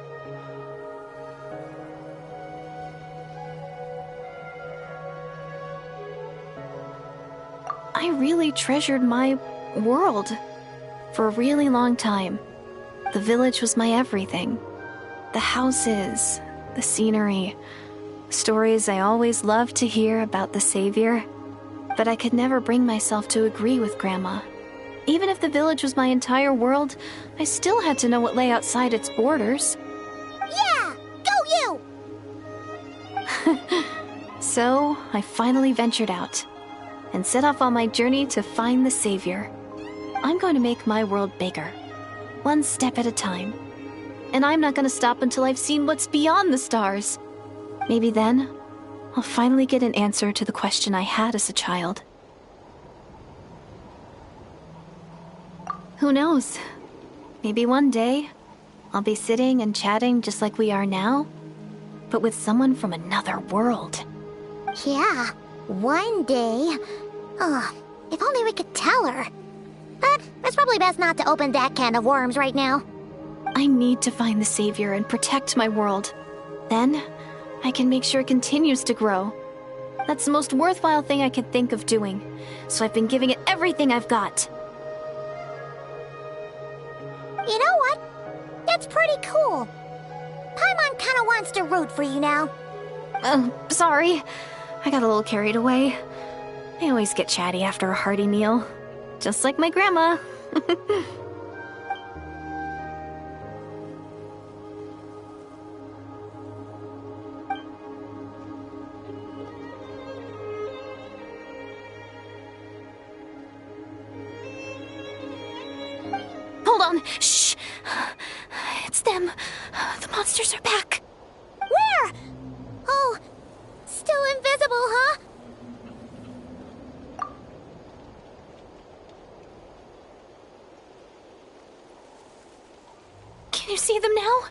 I really treasured my world for a really long time. The village was my everything. The houses, the scenery, stories I always loved to hear about the Savior. But I could never bring myself to agree with Grandma. Even if the village was my entire world, I still had to know what lay outside its borders. Yeah! Go you! So, I finally ventured out and set off on my journey to find the Savior. I'm going to make my world bigger, one step at a time. And I'm not going to stop until I've seen what's beyond the stars. Maybe then, I'll finally get an answer to the question I had as a child. Who knows? Maybe one day, I'll be sitting and chatting just like we are now, but with someone from another world. Yeah, one day. Oh, if only we could tell her. But it's probably best not to open that can of worms right now. I need to find the Savior and protect my world. Then, I can make sure it continues to grow. That's the most worthwhile thing I could think of doing, so I've been giving it everything I've got. You know what? That's pretty cool. Paimon kinda wants to root for you now. Sorry. I got a little carried away. I always get chatty after a hearty meal. Just like my grandma. Hold on. Shh. It's them. The monsters are back. Where? Oh, still invisible, huh? Can you see them now?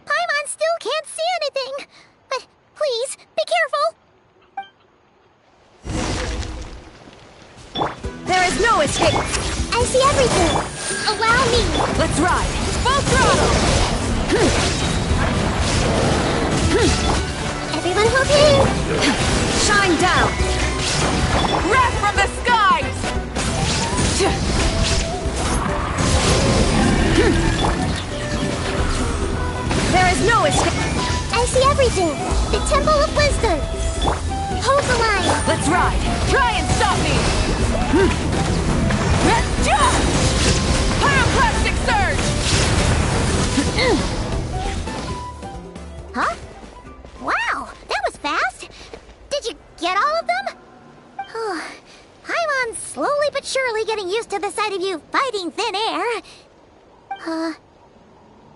Paimon still can't see anything. But please, be careful. There is no escape! I see everything. Allow me. Let's ride! Full throttle! Everyone hold in. Shine down! Wrath from the skies! Let's ride! Try and stop me! Pyroclastic surge! Huh? Wow, that was fast! Did you get all of them? I'm on slowly but surely getting used to the sight of you fighting thin air.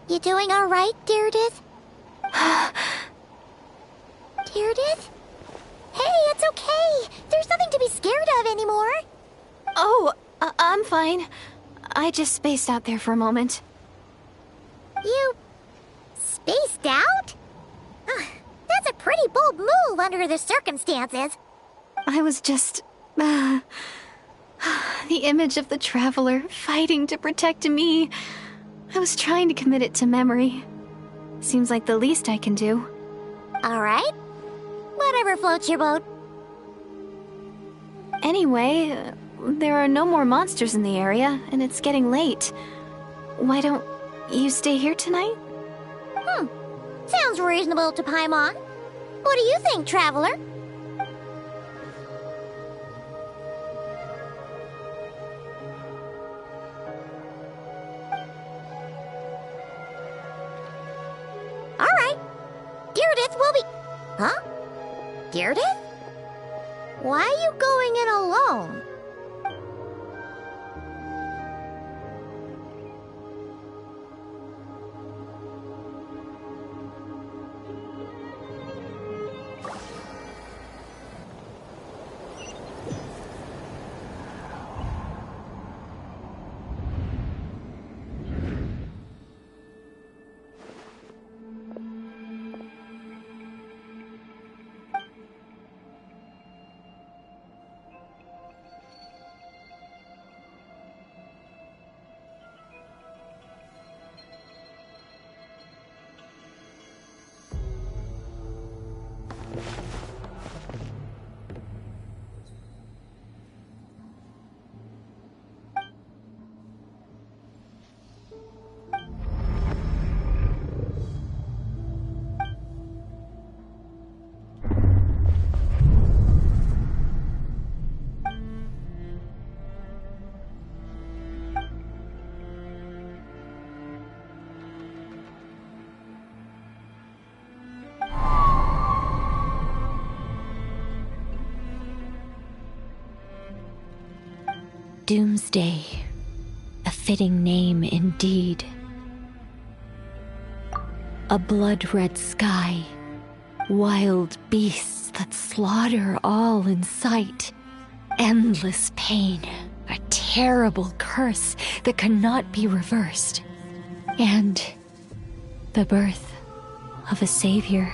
You doing alright, Deirdith? Deirdith? Hey, it's okay. There's nothing to be scared of anymore. Oh, I'm fine. I just spaced out there for a moment. You spaced out? That's a pretty bold move under the circumstances. I was just... the image of the Traveler fighting to protect me. I was trying to commit it to memory. Seems like the least I can do. Alright. Whatever floats your boat. Anyway, there are no more monsters in the area, and it's getting late. Why don't you stay here tonight? Sounds reasonable to Paimon. What do you think, Traveler? Alright. Deirdith will be... Huh? Deirdith? Why are you going in alone? Doomsday. A fitting name indeed. A blood-red sky. Wild beasts that slaughter all in sight. Endless pain. A terrible curse that cannot be reversed. And the birth of a savior.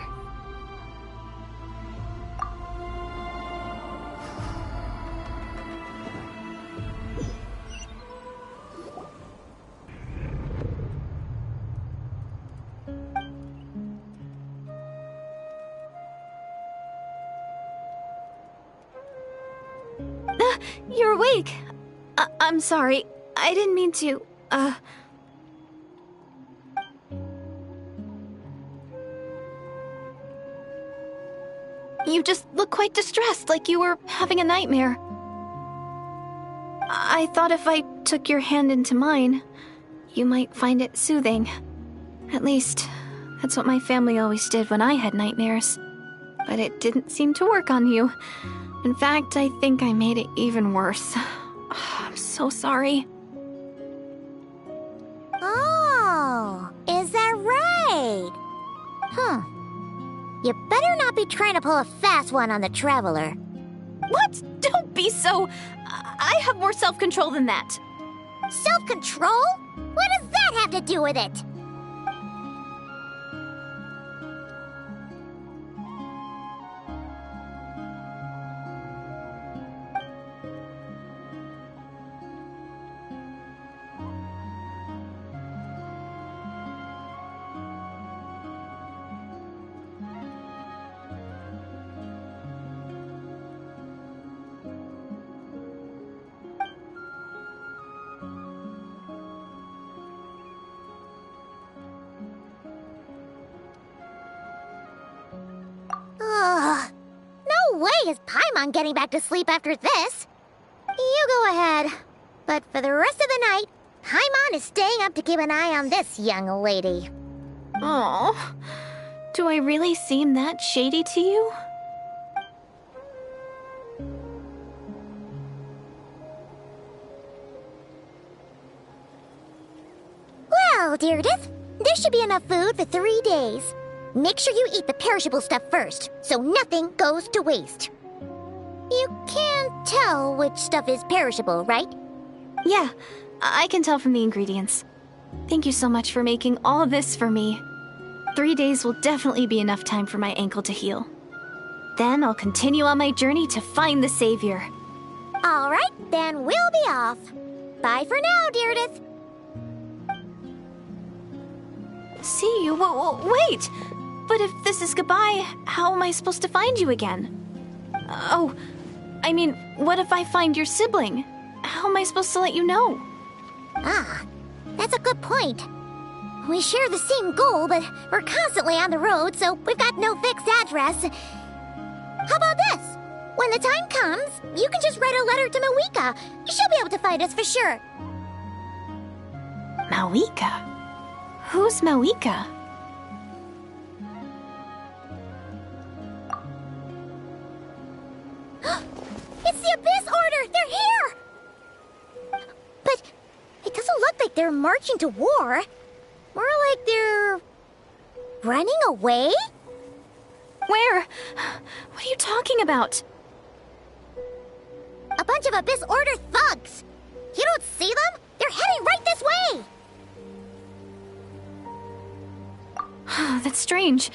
You're awake. I'm sorry. I didn't mean to, You just look quite distressed, like you were having a nightmare. I thought if I took your hand into mine, you might find it soothing. At least, that's what my family always did when I had nightmares. But it didn't seem to work on you. In fact, I think I made it even worse. I'm so sorry. Oh, is that right? You better not be trying to pull a fast one on the Traveler. What? Don't be so... I have more self-control than that. Self-control? What does that have to do with it? way is Paimon getting back to sleep after this. You go ahead. But for the rest of the night, Paimon is staying up to keep an eye on this young lady. Oh, do I really seem that shady to you? Well, Deirdith, there should be enough food for 3 days. Make sure you eat the perishable stuff first, so nothing goes to waste. You can't tell which stuff is perishable, right? Yeah, I can tell from the ingredients. Thank you so much for making all this for me. 3 days will definitely be enough time for my ankle to heal. Then I'll continue on my journey to find the Savior. All right, then we'll be off. Bye for now, Deirdith. See you? Wait! But if this is goodbye, how am I supposed to find you again? Oh, I mean, what if I find your sibling? How am I supposed to let you know? Ah, that's a good point. We share the same goal, but we're constantly on the road, so we've got no fixed address. How about this? When the time comes, you can just write a letter to Mawika. She'll be able to find us for sure. Mawika? Who's Mawika? It's the Abyss Order! They're here! But it doesn't look like they're marching to war. More like they're running away? Where? What are you talking about? A bunch of Abyss Order thugs! You don't see them? They're heading right this way! That's strange.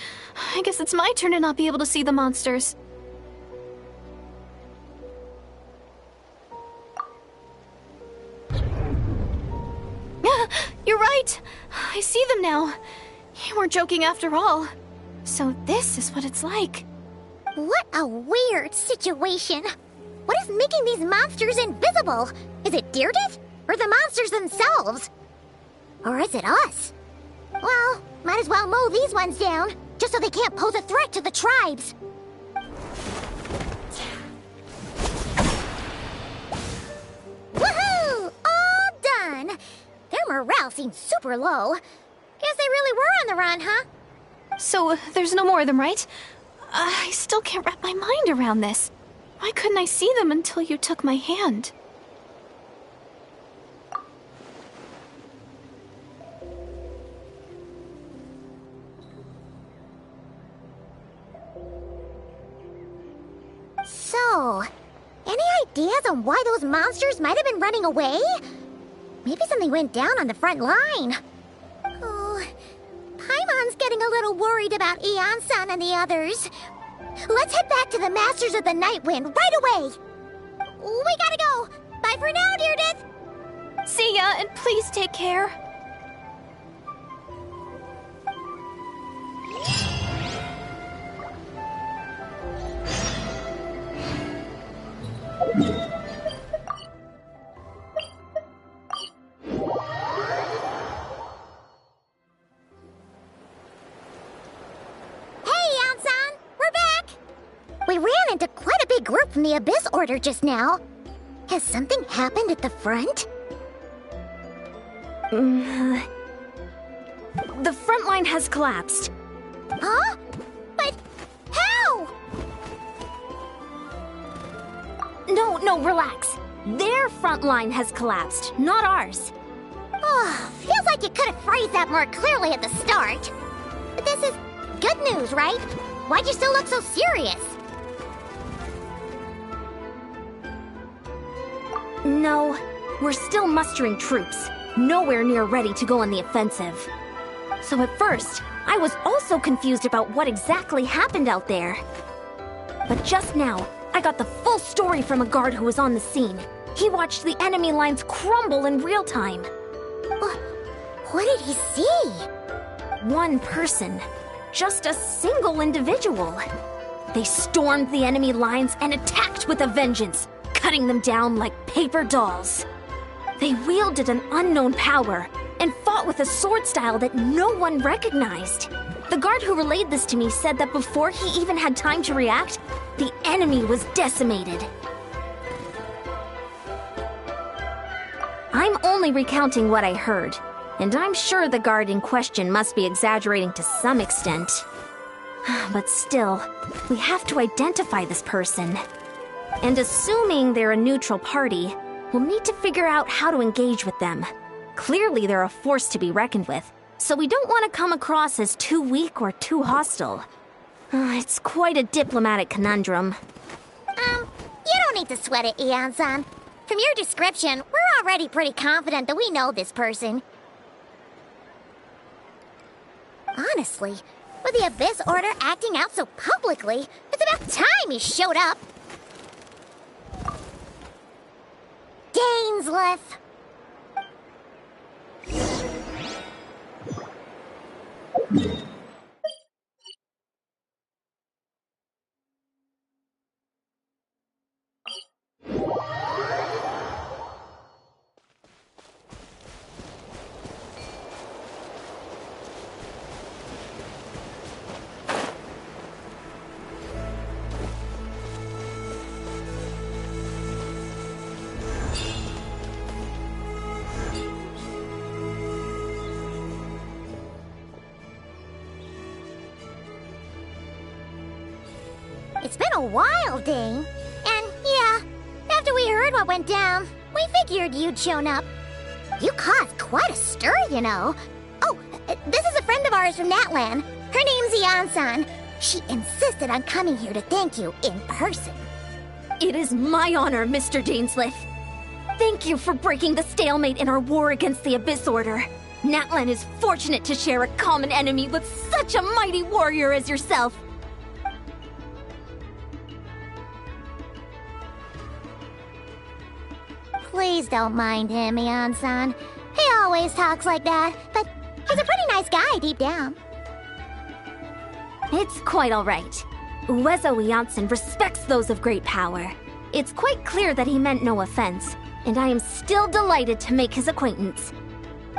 I guess it's my turn to not be able to see the monsters. You're right! I see them now. You weren't joking after all. So this is what it's like. What a weird situation. What is making these monsters invisible? Is it Deirdith? Or the monsters themselves? Or is it us? Well, might as well mow these ones down, just so they can't pose a threat to the tribes. Woohoo! All done! Their morale seems super low. Guess they really were on the run, huh? So, there's no more of them, right? I still can't wrap my mind around this. Why couldn't I see them until you took my hand? So, any ideas on why those monsters might have been running away? Maybe something went down on the front line. Oh, Paimon's getting a little worried about Iansan and the others. Let's head back to the Masters of the Night Wind right away. We gotta go. Bye for now, Deirdith. See ya, and please take care. We ran into quite a big group from the Abyss Order just now. Has something happened at the front? The front line has collapsed. Huh? But how? No, relax. Their front line has collapsed, not ours. Oh, feels like you could have phrased that more clearly at the start. But this is good news, right? Why'd you still look so serious? No, we're still mustering troops, nowhere near ready to go on the offensive. So at first, I was also confused about what exactly happened out there. But just now, I got the full story from a guard who was on the scene. He watched the enemy lines crumble in real time. What did he see? One person. Just a single individual. They stormed the enemy lines and attacked with a vengeance, cutting them down like paper dolls. They wielded an unknown power and fought with a sword style that no one recognized. The guard who relayed this to me said that before he even had time to react, The enemy was decimated. I'm only recounting what I heard, and I'm sure the guard in question must be exaggerating to some extent. But still, we have to identify this person. And assuming they're a neutral party, we'll need to figure out how to engage with them. Clearly they're a force to be reckoned with, so we don't want to come across as too weak or too hostile. It's quite a diplomatic conundrum. You don't need to sweat it, Ian-san. From your description, we're already pretty confident that we know this person. Honestly, with the Abyss Order acting out so publicly, it's about time he showed up. Dainsleif. It's been a while, Dane. And yeah, after we heard what went down, we figured you'd shown up. You caused quite a stir, you know. Oh, this is a friend of ours from Natlan. Her name's Iansan. She insisted on coming here to thank you in person. It is my honor, Mr. Dainsleif. Thank you for breaking the stalemate in our war against the Abyss Order. Natlan is fortunate to share a common enemy with such a mighty warrior as yourself. Please don't mind him, Ian-san. He always talks like that, but he's a pretty nice guy deep down. It's quite all right. Uezo Iansan respects those of great power. It's quite clear that he meant no offense, and I am still delighted to make his acquaintance.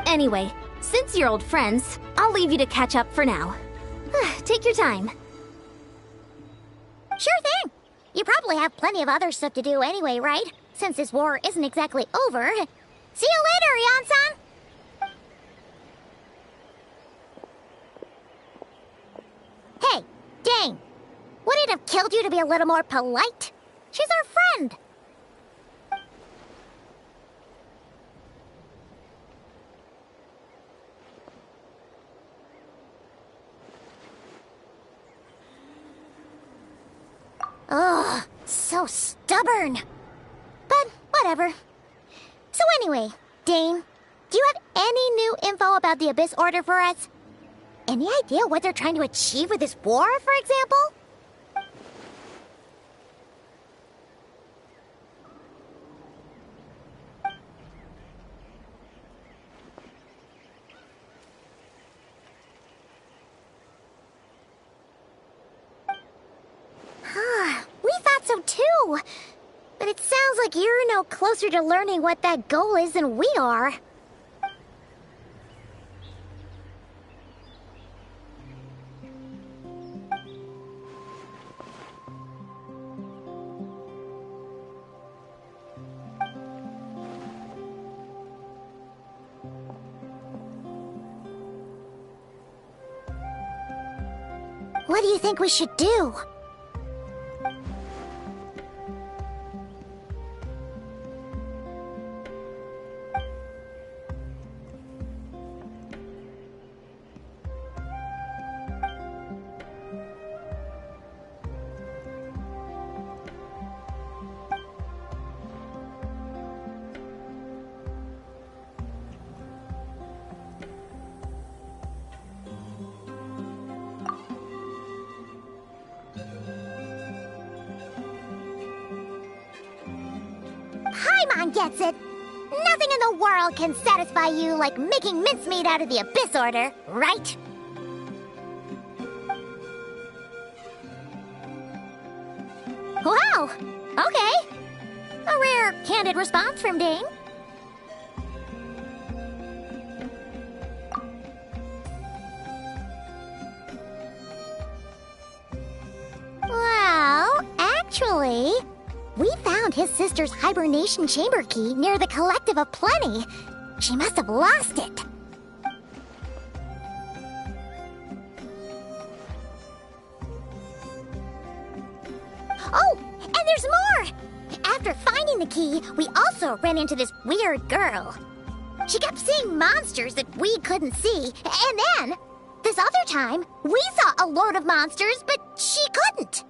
Anyway, since you're old friends, I'll leave you to catch up for now. Take your time. Sure thing. You probably have plenty of other stuff to do anyway, right? Since this war isn't exactly over. See you later, Ian-san! Hey, Dane. Would it have killed you to be a little more polite? She's our friend. Ugh, so stubborn. But whatever. So anyway, Dane, do you have any new info about the Abyss Order for us? Any idea what they're trying to achieve with this war, for example? We thought so too. But it sounds like you're no closer to learning what that goal is than we are. What do you think we should do? Paimon gets it. Nothing in the world can satisfy you like making mincemeat out of the Abyss Order, right? Wow, okay. A rare, candid response from Dane. Well, Actually, we found his sister's hibernation chamber key near the Collective of Plenty. She must have lost it. Oh, and there's more! After finding the key, we also ran into this weird girl. She kept seeing monsters that we couldn't see, and then, this other time, we saw a load of monsters, but she couldn't.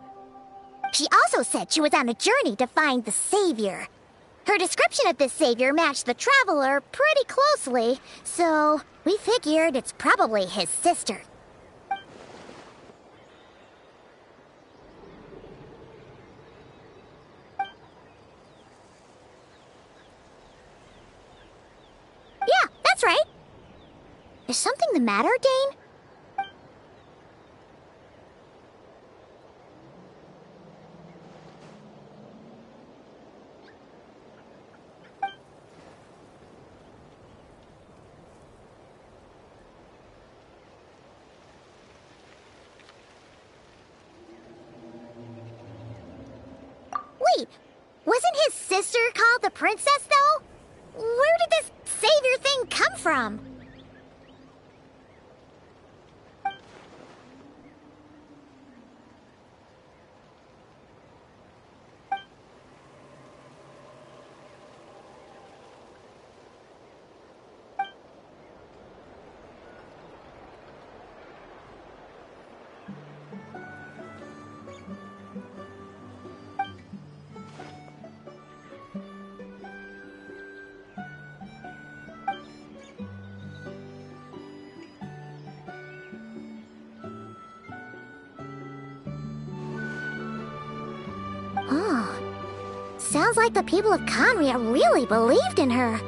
She also said she was on a journey to find the Savior. Her description of this Savior matched the Traveler pretty closely, so we figured it's probably his sister. Yeah, that's right. Is something the matter, Dane? Wait, wasn't his sister called the Princess, though? Where did this Savior thing come from? Oh, sounds like the people of Conria really believed in her.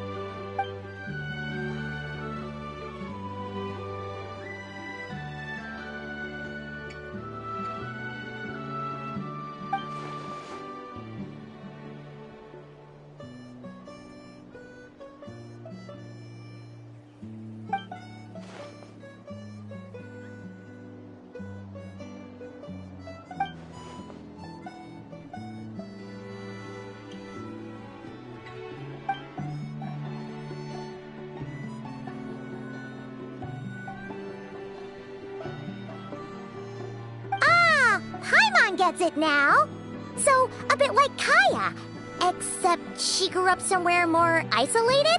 Gets it now. So, a bit like Kaya, except she grew up somewhere more isolated?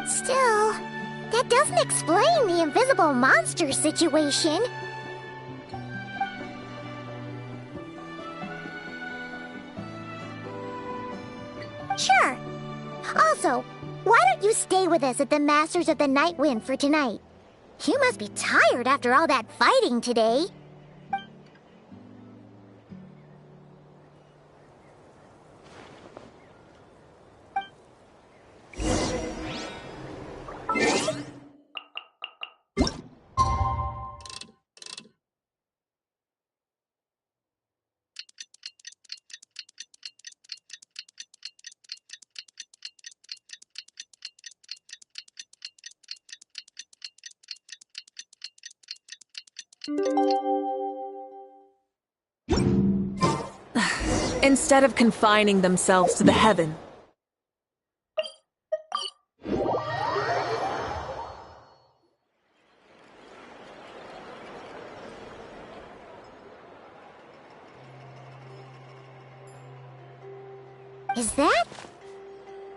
Still, that doesn't explain the invisible monster situation. Sure. Also, why don't you stay with us at the Masters of the Night Wind for tonight? You must be tired after all that fighting today. Instead of confining themselves to the heaven. Is that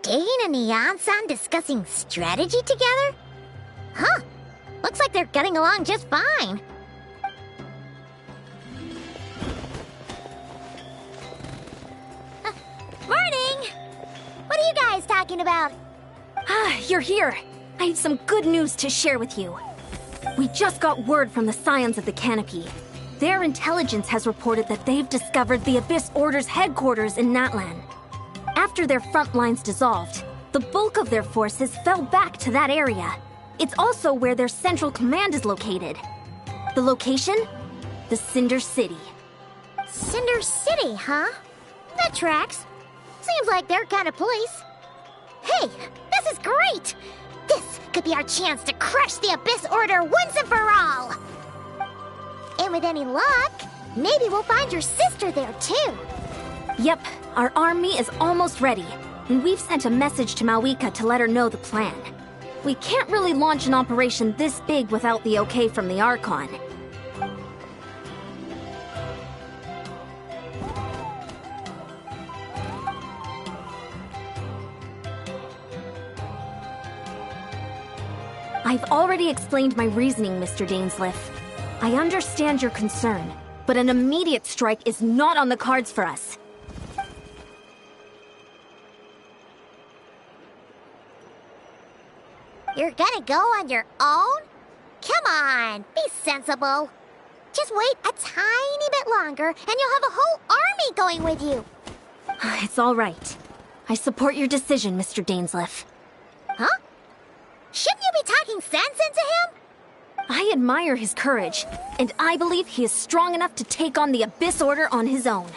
Dane and Iansan discussing strategy together? Huh. Looks like they're getting along just fine. Morning! What are you guys talking about? Ah, you're here. I have some good news to share with you. We just got word from the Scions of the Canopy. Their intelligence has reported that they've discovered the Abyss Order's headquarters in Natlan. After their front lines dissolved, the bulk of their forces fell back to that area. It's also where their central command is located. The location? The Cinder City. Cinder City, huh? That tracks. Seems like their kind of place. Hey, this is great! This could be our chance to crush the Abyss Order once and for all! And with any luck, maybe we'll find your sister there too. Yep, our army is almost ready, and we've sent a message to Mawika to let her know the plan. We can't really launch an operation this big without the okay from the Archon. I've already explained my reasoning, Mr. Dainsleif. I understand your concern, but an immediate strike is not on the cards for us. You're gonna go on your own? Come on, be sensible. Just wait a tiny bit longer, and you'll have a whole army going with you. It's all right. I support your decision, Mr. Dainsleif. Huh? Shouldn't you be talking sense into him? I admire his courage, and I believe he is strong enough to take on the Abyss Order on his own.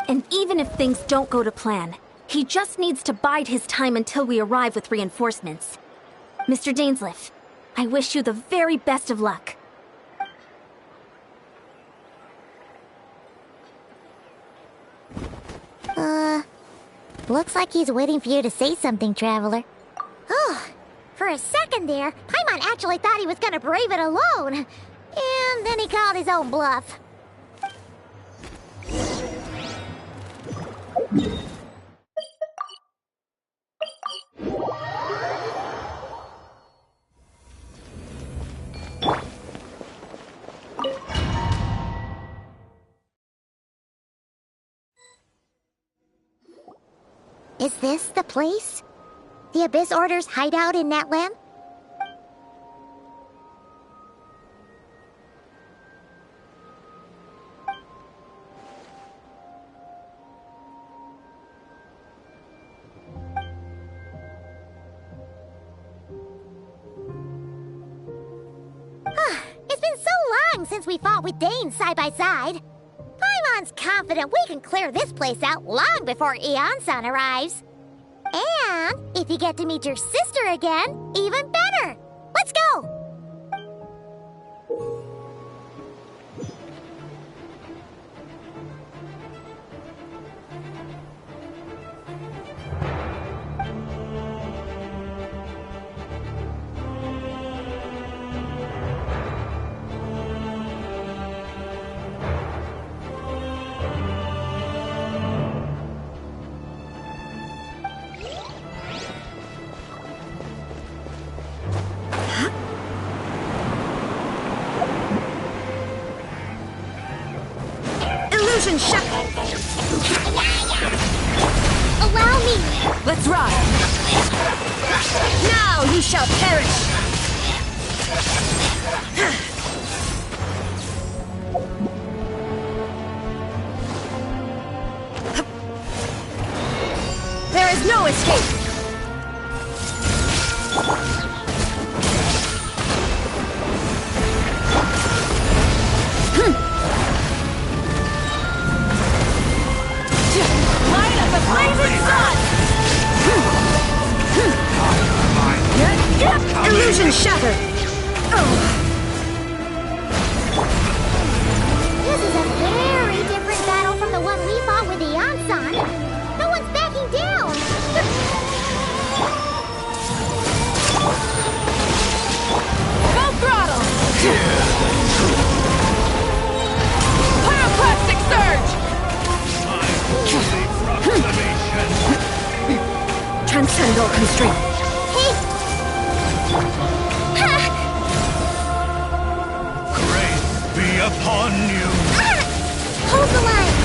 And even if things don't go to plan, he just needs to bide his time until we arrive with reinforcements. Mr. Dainsleif, I wish you the very best of luck. Looks like he's waiting for you to say something, Traveler. Oh, for a second there, Paimon actually thought he was gonna brave it alone. And then he called his own bluff. Is this the place? The Abyss Order's hideout in Natlan? It's been so long since we fought with Dane side by side. Paimon's confident we can clear this place out long before iansan arrives. And if you get to meet your sister again, even better. Let's go! Shut. Allow me. Let's ride. Now you shall perish. There is no escape. Illusion shattered! This is a very different battle from the one we fought with iansan. No one's backing down! Full throttle! Pyroclastic surge! Transcendental constraint. Upon you. Hold the line.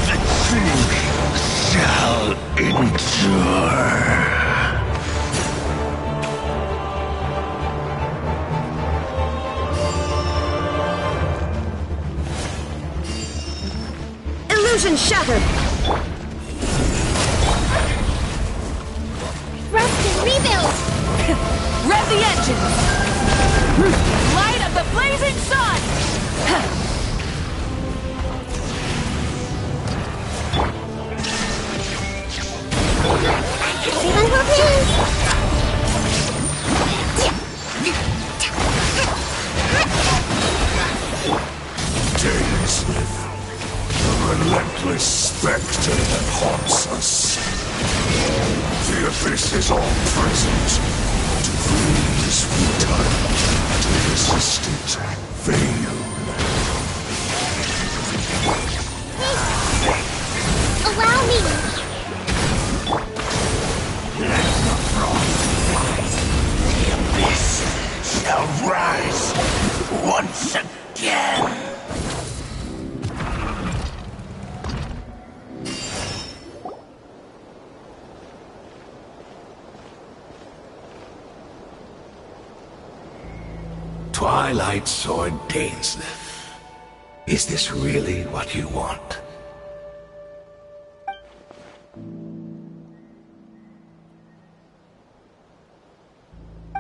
The truth shall endure. Illusion shattered. Rest and rebuild. Rev the engines. Light up the blazing sun. that haunts us. The abyss is all present. To flee is futile. To resist it, vain. Allow me! Let the frost fly. The abyss shall rise once again. Twilight Sword Dainsleif, is this really what you want?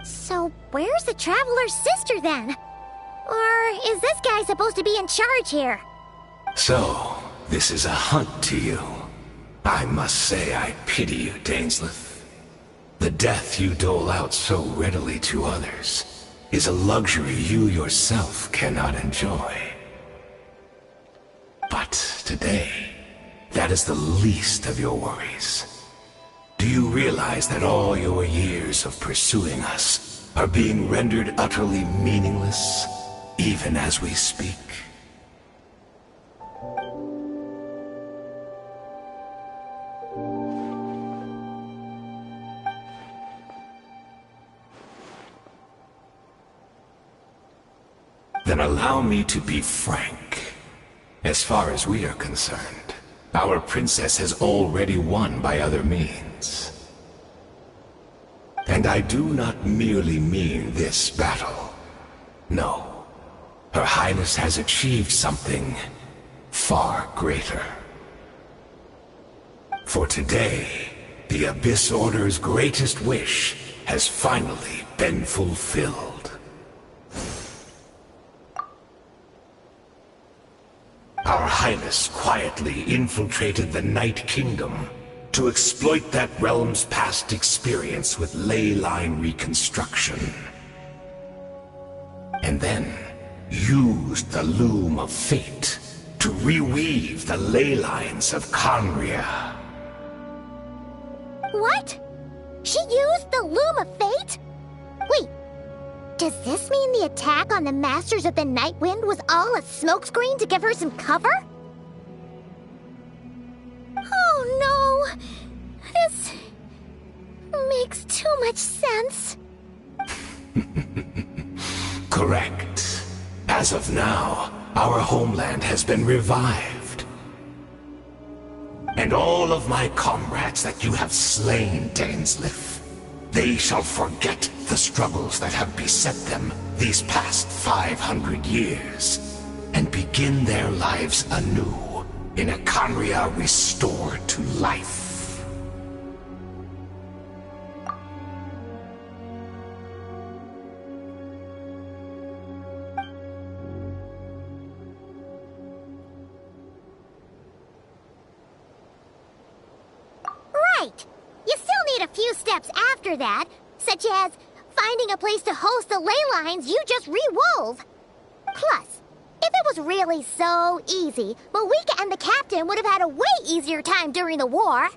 So, where's the Traveler's sister then? Or is this guy supposed to be in charge here? So, this is a hunt to you. I must say I pity you, Dainsleif. The death you dole out so readily to others is a luxury you yourself cannot enjoy. But today, that is the least of your worries. Do you realize that all your years of pursuing us are being rendered utterly meaningless, even as we speak? Then allow me to be frank. As far as we are concerned, our princess has already won by other means. And I do not merely mean this battle. No. Her Highness has achieved something far greater. For today, the Abyss Order's greatest wish has finally been fulfilled. Our Highness quietly infiltrated the Night Kingdom to exploit that realm's past experience with ley line reconstruction. And then used the Loom of Fate to reweave the ley lines of Conria. What? She used the Loom of Fate? Wait, does this mean the attack on the Masters of the Night Wind was all a smokescreen to give her some cover? Oh no! This makes too much sense. Correct. As of now, our homeland has been revived. And all of my comrades that you have slain, Dainsleif, they shall forget the struggles that have beset them these past 500 years, and begin their lives anew in a Conria restored to life. Right! You still need a few steps after that, such as finding a place to host the ley lines you just re-wove. Plus, if it was really so easy, Moeka and the captain would have had a way easier time during the war.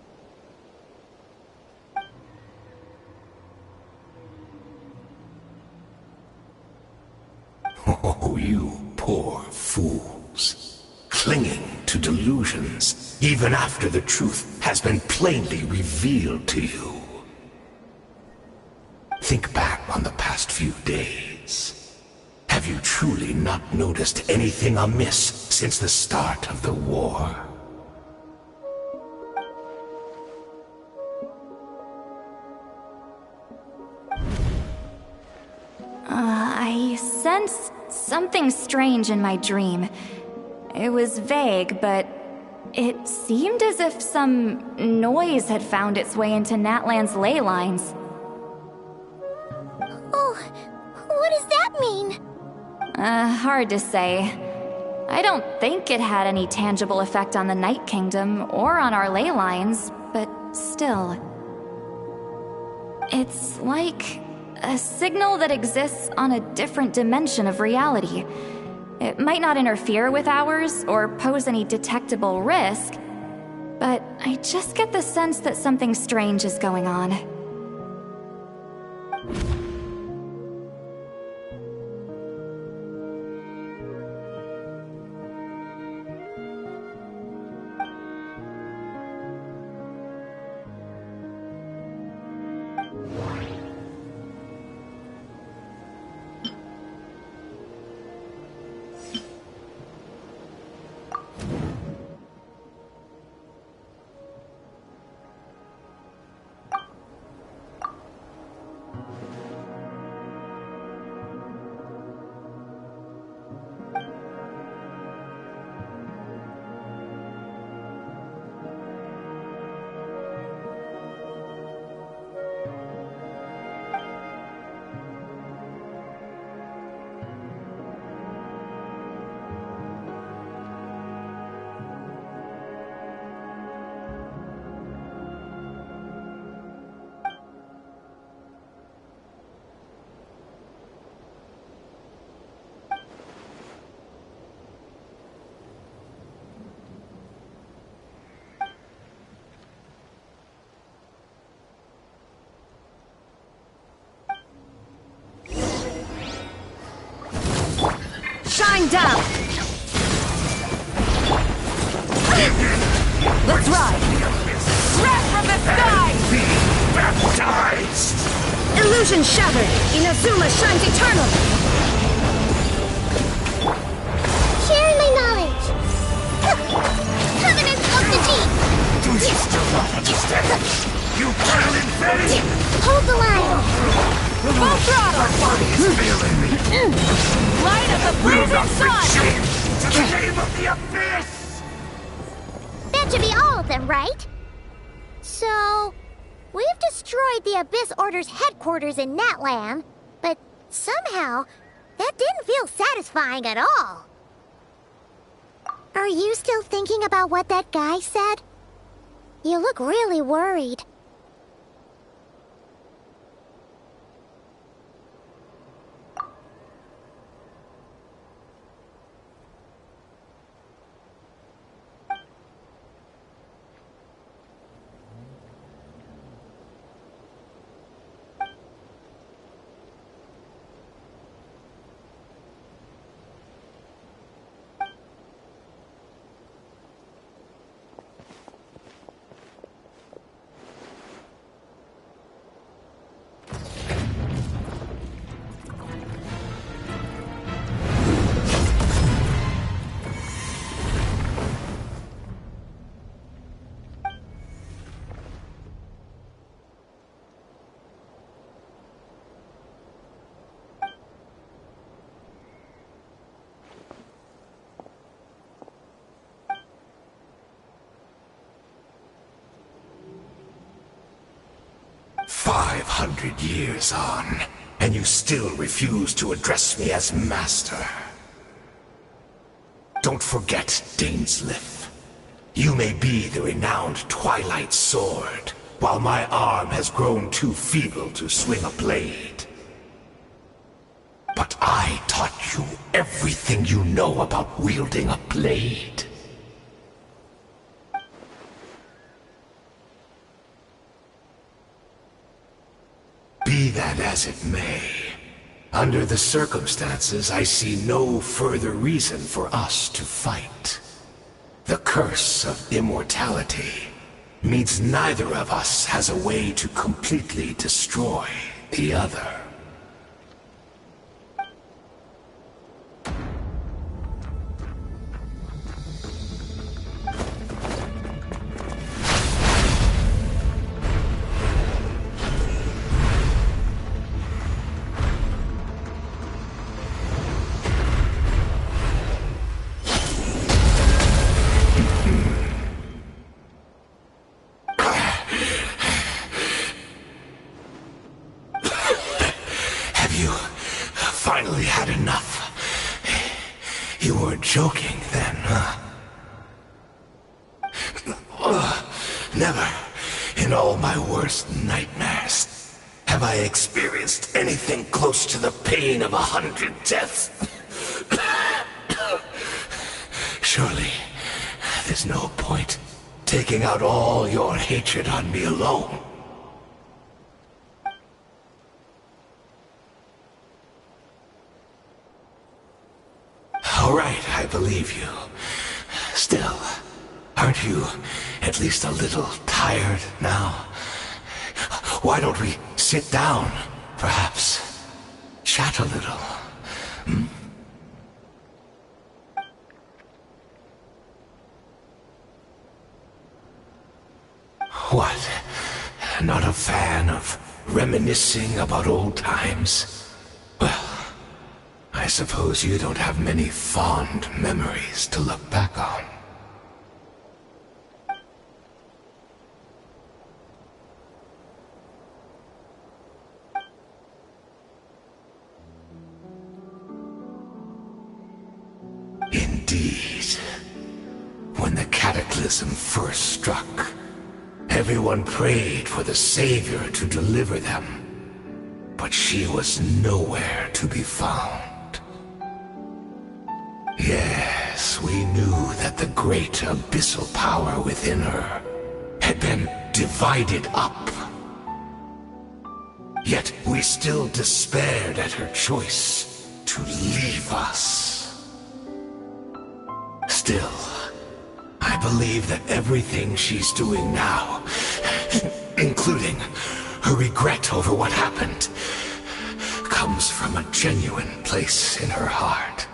Oh, you poor fools. Clinging to delusions, even after the truth has been plainly revealed to you. Think back on the past few days. Have you truly not noticed anything amiss since the start of the war? I sensed something strange in my dream. It was vague, but it seemed as if some noise had found its way into Natlan's ley lines. Oh, what does that mean? Hard to say. I don't think it had any tangible effect on the Night Kingdom or on our ley lines, but still. It's like a signal that exists on a different dimension of reality. It might not interfere with ours or pose any detectable risk, but I just get the sense that something strange is going on. Shine down! Let's ride! Wrath from the sky! Be baptized! Illusion shattered! Inazuma shines eternal! Sharing my knowledge! Covenant of the Deep! Do you still not understand? You fell in vain! Hold the line! Full throttle! My body is failing me! Light of the Will not blazing bring sun! shame to the name of the Abyss! That should be all of them, right? So, we've destroyed the Abyss Order's headquarters in Natlan, but somehow, that didn't feel satisfying at all. Are you still thinking about what that guy said? You look really worried. Years on, and you still refuse to address me as master. Don't forget, Dainsleif. You may be the renowned Twilight Sword, while my arm has grown too feeble to swing a blade. But I taught you everything you know about wielding a blade. Be that as it may, under the circumstances, I see no further reason for us to fight. The curse of immortality means neither of us has a way to completely destroy the other. Finally had enough. You weren't joking then, huh? Never, in all my worst nightmares, have I experienced anything close to the pain of 100 deaths. Surely, there's no point taking out all your hatred on me alone. All right, I believe you. Still, aren't you at least a little tired now? Why don't we sit down, perhaps? Chat a little. Hmm? What? Not a fan of reminiscing about old times? Well, I suppose you don't have many fond memories to look back on. Indeed. When the cataclysm first struck, everyone prayed for the Savior to deliver them, but she was nowhere to be found. Yes, we knew that the great abyssal power within her had been divided up. Yet we still despaired at her choice to leave us. Still, I believe that everything she's doing now, including her regret over what happened, comes from a genuine place in her heart.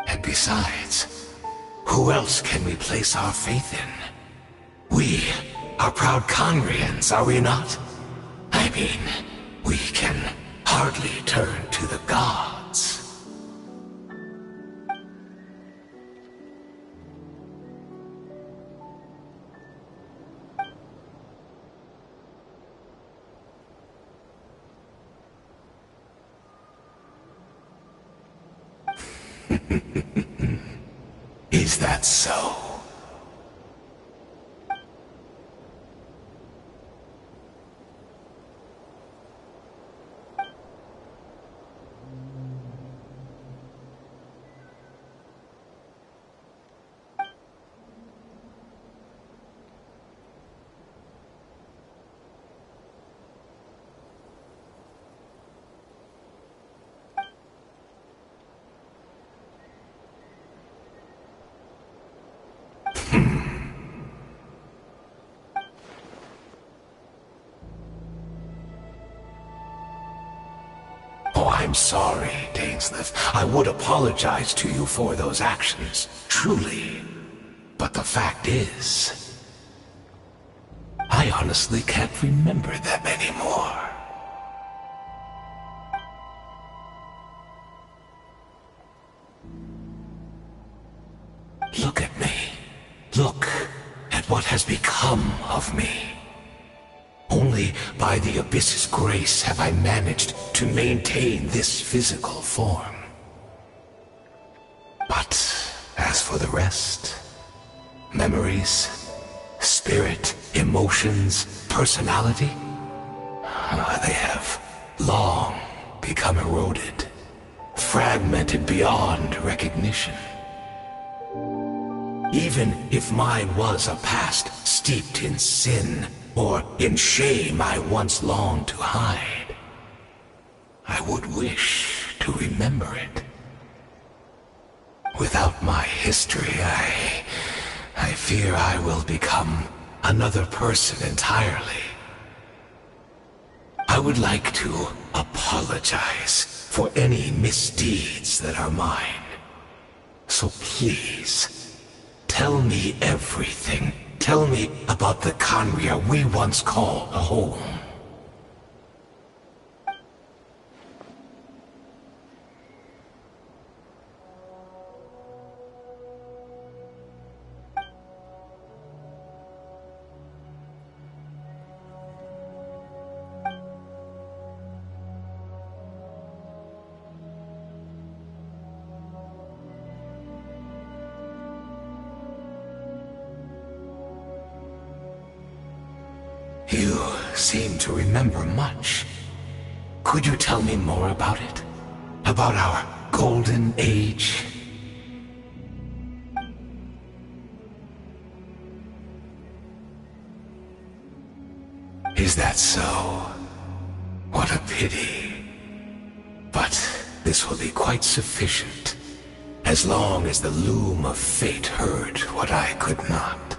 And besides, who else can we place our faith in? We are proud Conrians, are we not? I mean, we can hardly turn to the gods. Is that so? I'm sorry, Dainsleif. I would apologize to you for those actions, truly. But the fact is, I honestly can't remember them anymore. Look at me. Look at what has become of me. Only by the Abyss's grace have I managed to maintain this physical form. But as for the rest, memories, spirit, emotions, personality, they have long become eroded, fragmented beyond recognition. Even if mine was a past steeped in sin, or in shame I once longed to hide, I would wish to remember it. Without my history, I fear I will become another person entirely. I would like to apologize for any misdeeds that are mine. So please, tell me everything. Tell me about the Conria we once called home. You seem to remember much. Could you tell me more about it? About our golden age? Is that so? What a pity. But this will be quite sufficient, as long as the loom of fate heard what I could not.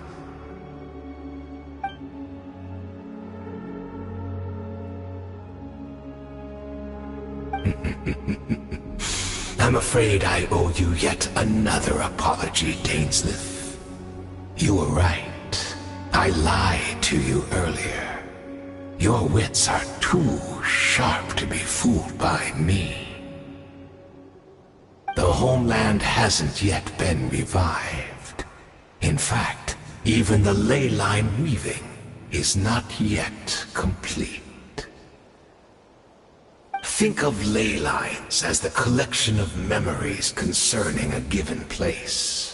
I'm afraid I owe you yet another apology, Dainsleif. You were right. I lied to you earlier. Your wits are too sharp to be fooled by me. The homeland hasn't yet been revived. In fact, even the ley line weaving is not yet complete. Think of ley lines as the collection of memories concerning a given place.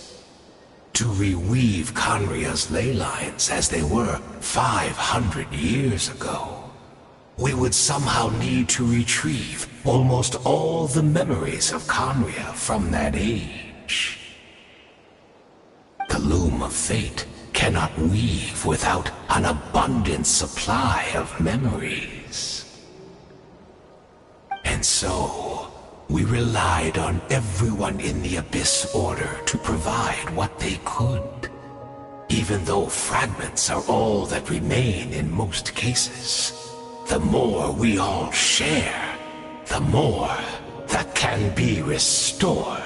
To reweave Conria's ley lines as they were 500 years ago, we would somehow need to retrieve almost all the memories of Conria from that age. The loom of fate cannot weave without an abundant supply of memories. And so, we relied on everyone in the Abyss Order to provide what they could. Even though fragments are all that remain in most cases, the more we all share, the more that can be restored.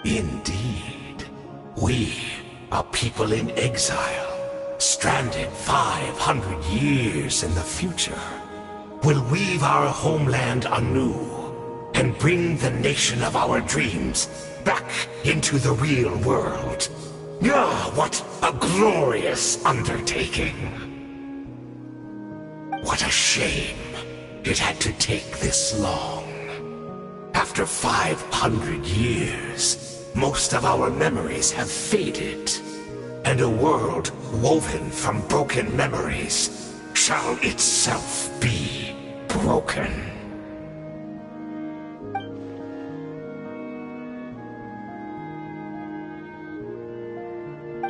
Indeed, we, a people in exile, stranded 500 years in the future, will weave our homeland anew and bring the nation of our dreams back into the real world. Ah, what a glorious undertaking! What a shame it had to take this long. After 500 years, most of our memories have faded, and a world woven from broken memories shall itself be broken.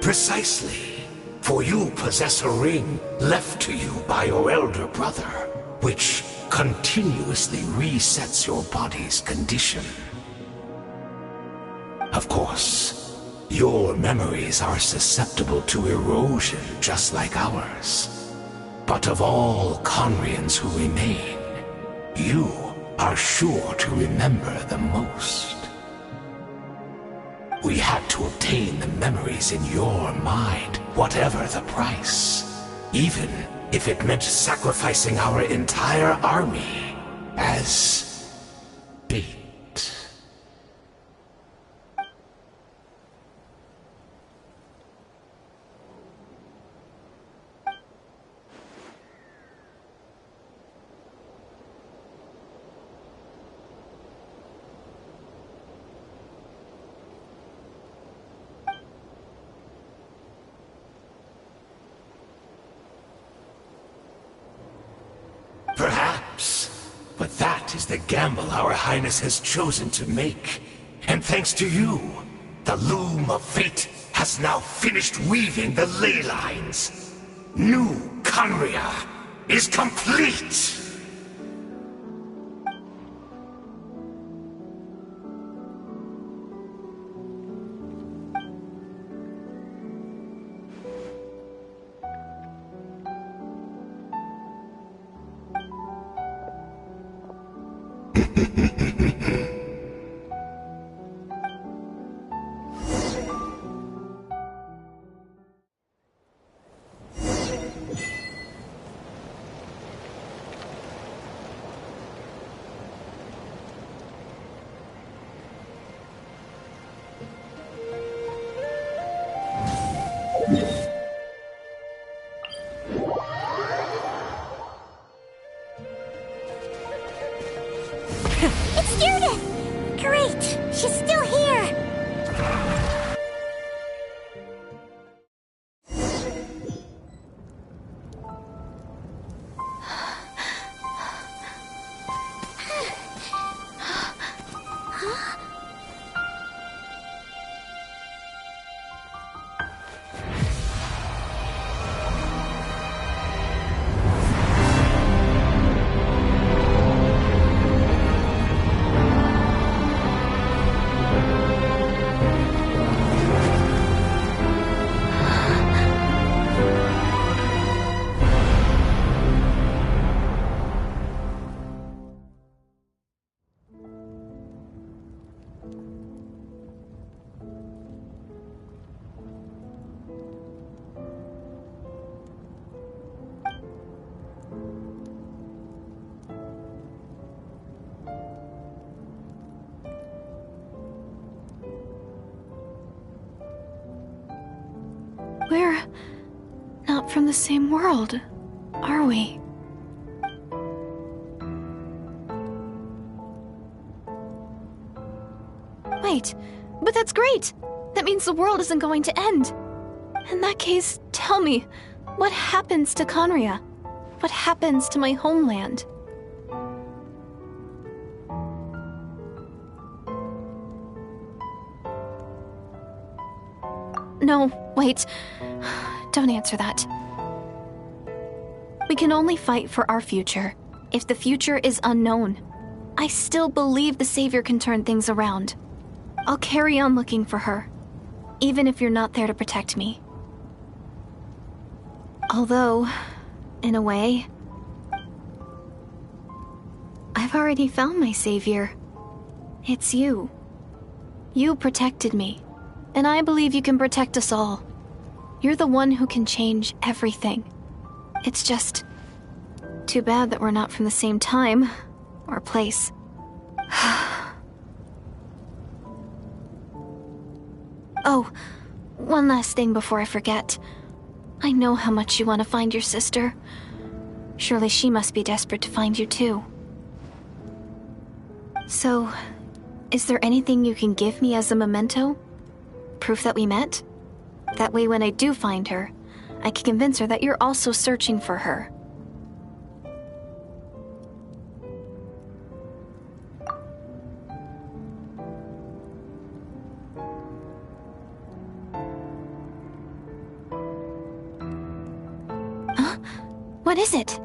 Precisely, for you possess a ring left to you by your elder brother, which continuously resets your body's condition. Of course, your memories are susceptible to erosion just like ours. But of all Conrians who remain, you are sure to remember the most. We had to obtain the memories in your mind, whatever the price. Even if it meant sacrificing our entire army as bait. Perhaps, but that is the gamble our Highness has chosen to make. And thanks to you, the loom of fate has now finished weaving the ley lines. New Conria is complete! It's Judith! Great! She's still here! We're not from the same world, are we? Wait, but that's great! That means the world isn't going to end. In that case, tell me, what happens to Conria? What happens to my homeland? No, wait. Don't answer that. We can only fight for our future. If the future is unknown, I still believe the Savior can turn things around. I'll carry on looking for her, even if you're not there to protect me. Although, in a way, I've already found my Savior. It's you. You protected me, and I believe you can protect us all. You're the one who can change everything. It's just too bad that we're not from the same time or place. Oh, one last thing before I forget. I know how much you want to find your sister. Surely she must be desperate to find you too. So, is there anything you can give me as a memento? Proof that we met? That way when I do find her, I can convince her that you're also searching for her. Huh? What is it?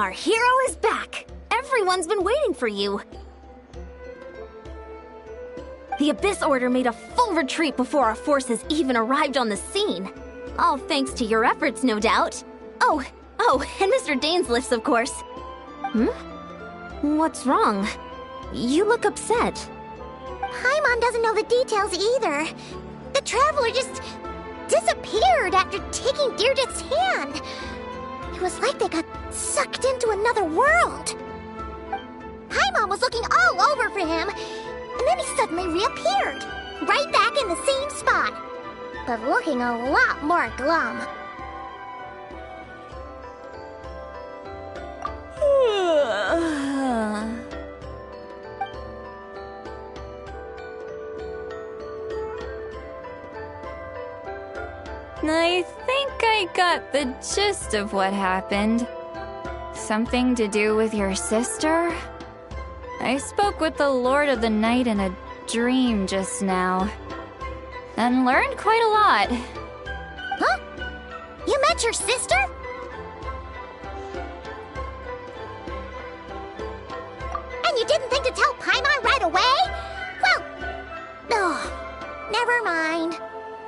Our hero is back! Everyone's been waiting for you! The Abyss Order made a full retreat before our forces even arrived on the scene. All thanks to your efforts, no doubt. Oh, and Mr. Dainsliff's, of course. What's wrong? You look upset. Paimon doesn't know the details either. The Traveler just disappeared after taking Deirdre's hand. It was like they got sucked into another world. Paimon was looking all over for him, and then he suddenly reappeared, right back in the same spot, but looking a lot more glum. I think I got the gist of what happened. Something to do with your sister? I spoke with the Lord of the Night in a dream just now, and learned quite a lot. Huh? You met your sister? And you didn't think to tell Paimon right away? Well, never mind.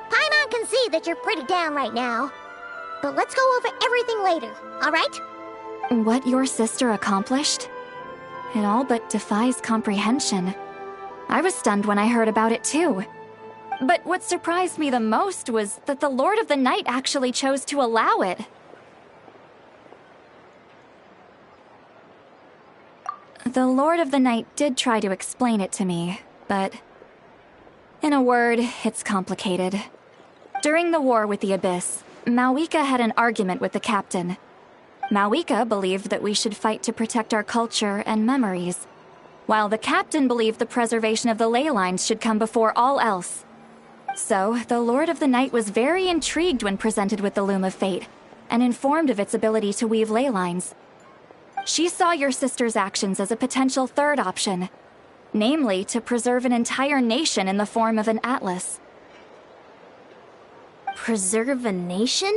Paimon can see that you're pretty down right now. But let's go over everything later, alright? What your sister accomplished? It all but defies comprehension. I was stunned when I heard about it too. But what surprised me the most was that the Lord of the Night actually chose to allow it. The Lord of the Night did try to explain it to me, but in a word, it's complicated. During the war with the Abyss, Mawika had an argument with the captain. Mawika believed that we should fight to protect our culture and memories, while the captain believed the preservation of the ley lines should come before all else. So, the Lord of the Night was very intrigued when presented with the Loom of Fate, and informed of its ability to weave ley lines. She saw your sister's actions as a potential third option, namely to preserve an entire nation in the form of an atlas. Preserve a nation?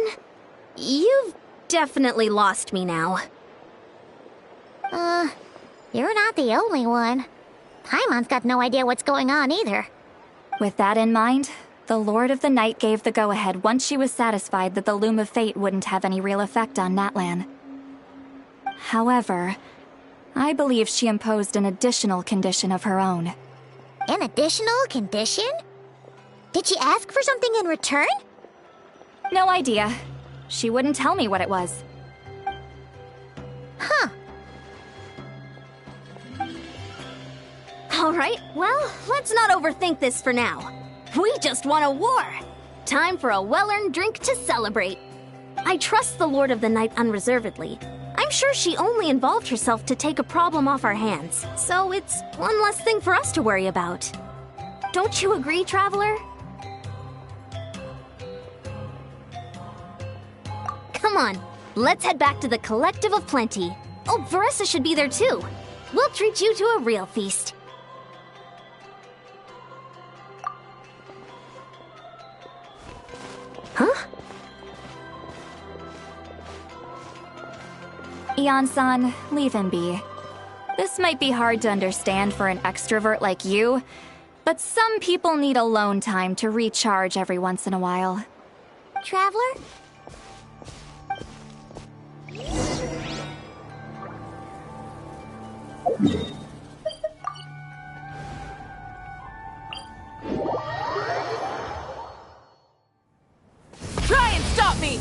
You've definitely lost me now. You're not the only one. Paimon's got no idea what's going on either. With that in mind, the Lord of the Night gave the go-ahead once she was satisfied that the Loom of Fate wouldn't have any real effect on Natlan. However, I believe she imposed an additional condition of her own. An additional condition? Did she ask for something in return? No idea. She wouldn't tell me what it was. Huh. Alright, well, let's not overthink this for now. We just won a war! Time for a well-earned drink to celebrate. I trust the Lord of the Night unreservedly. I'm sure she only involved herself to take a problem off our hands, so it's one less thing for us to worry about. Don't you agree, Traveler? Come on, let's head back to the Collective of Plenty. Oh, Veressa should be there too. We'll treat you to a real feast. Huh? Iansan, leave him be. This might be hard to understand for an extrovert like you, but some people need alone time to recharge every once in a while. Traveler? Try and stop me!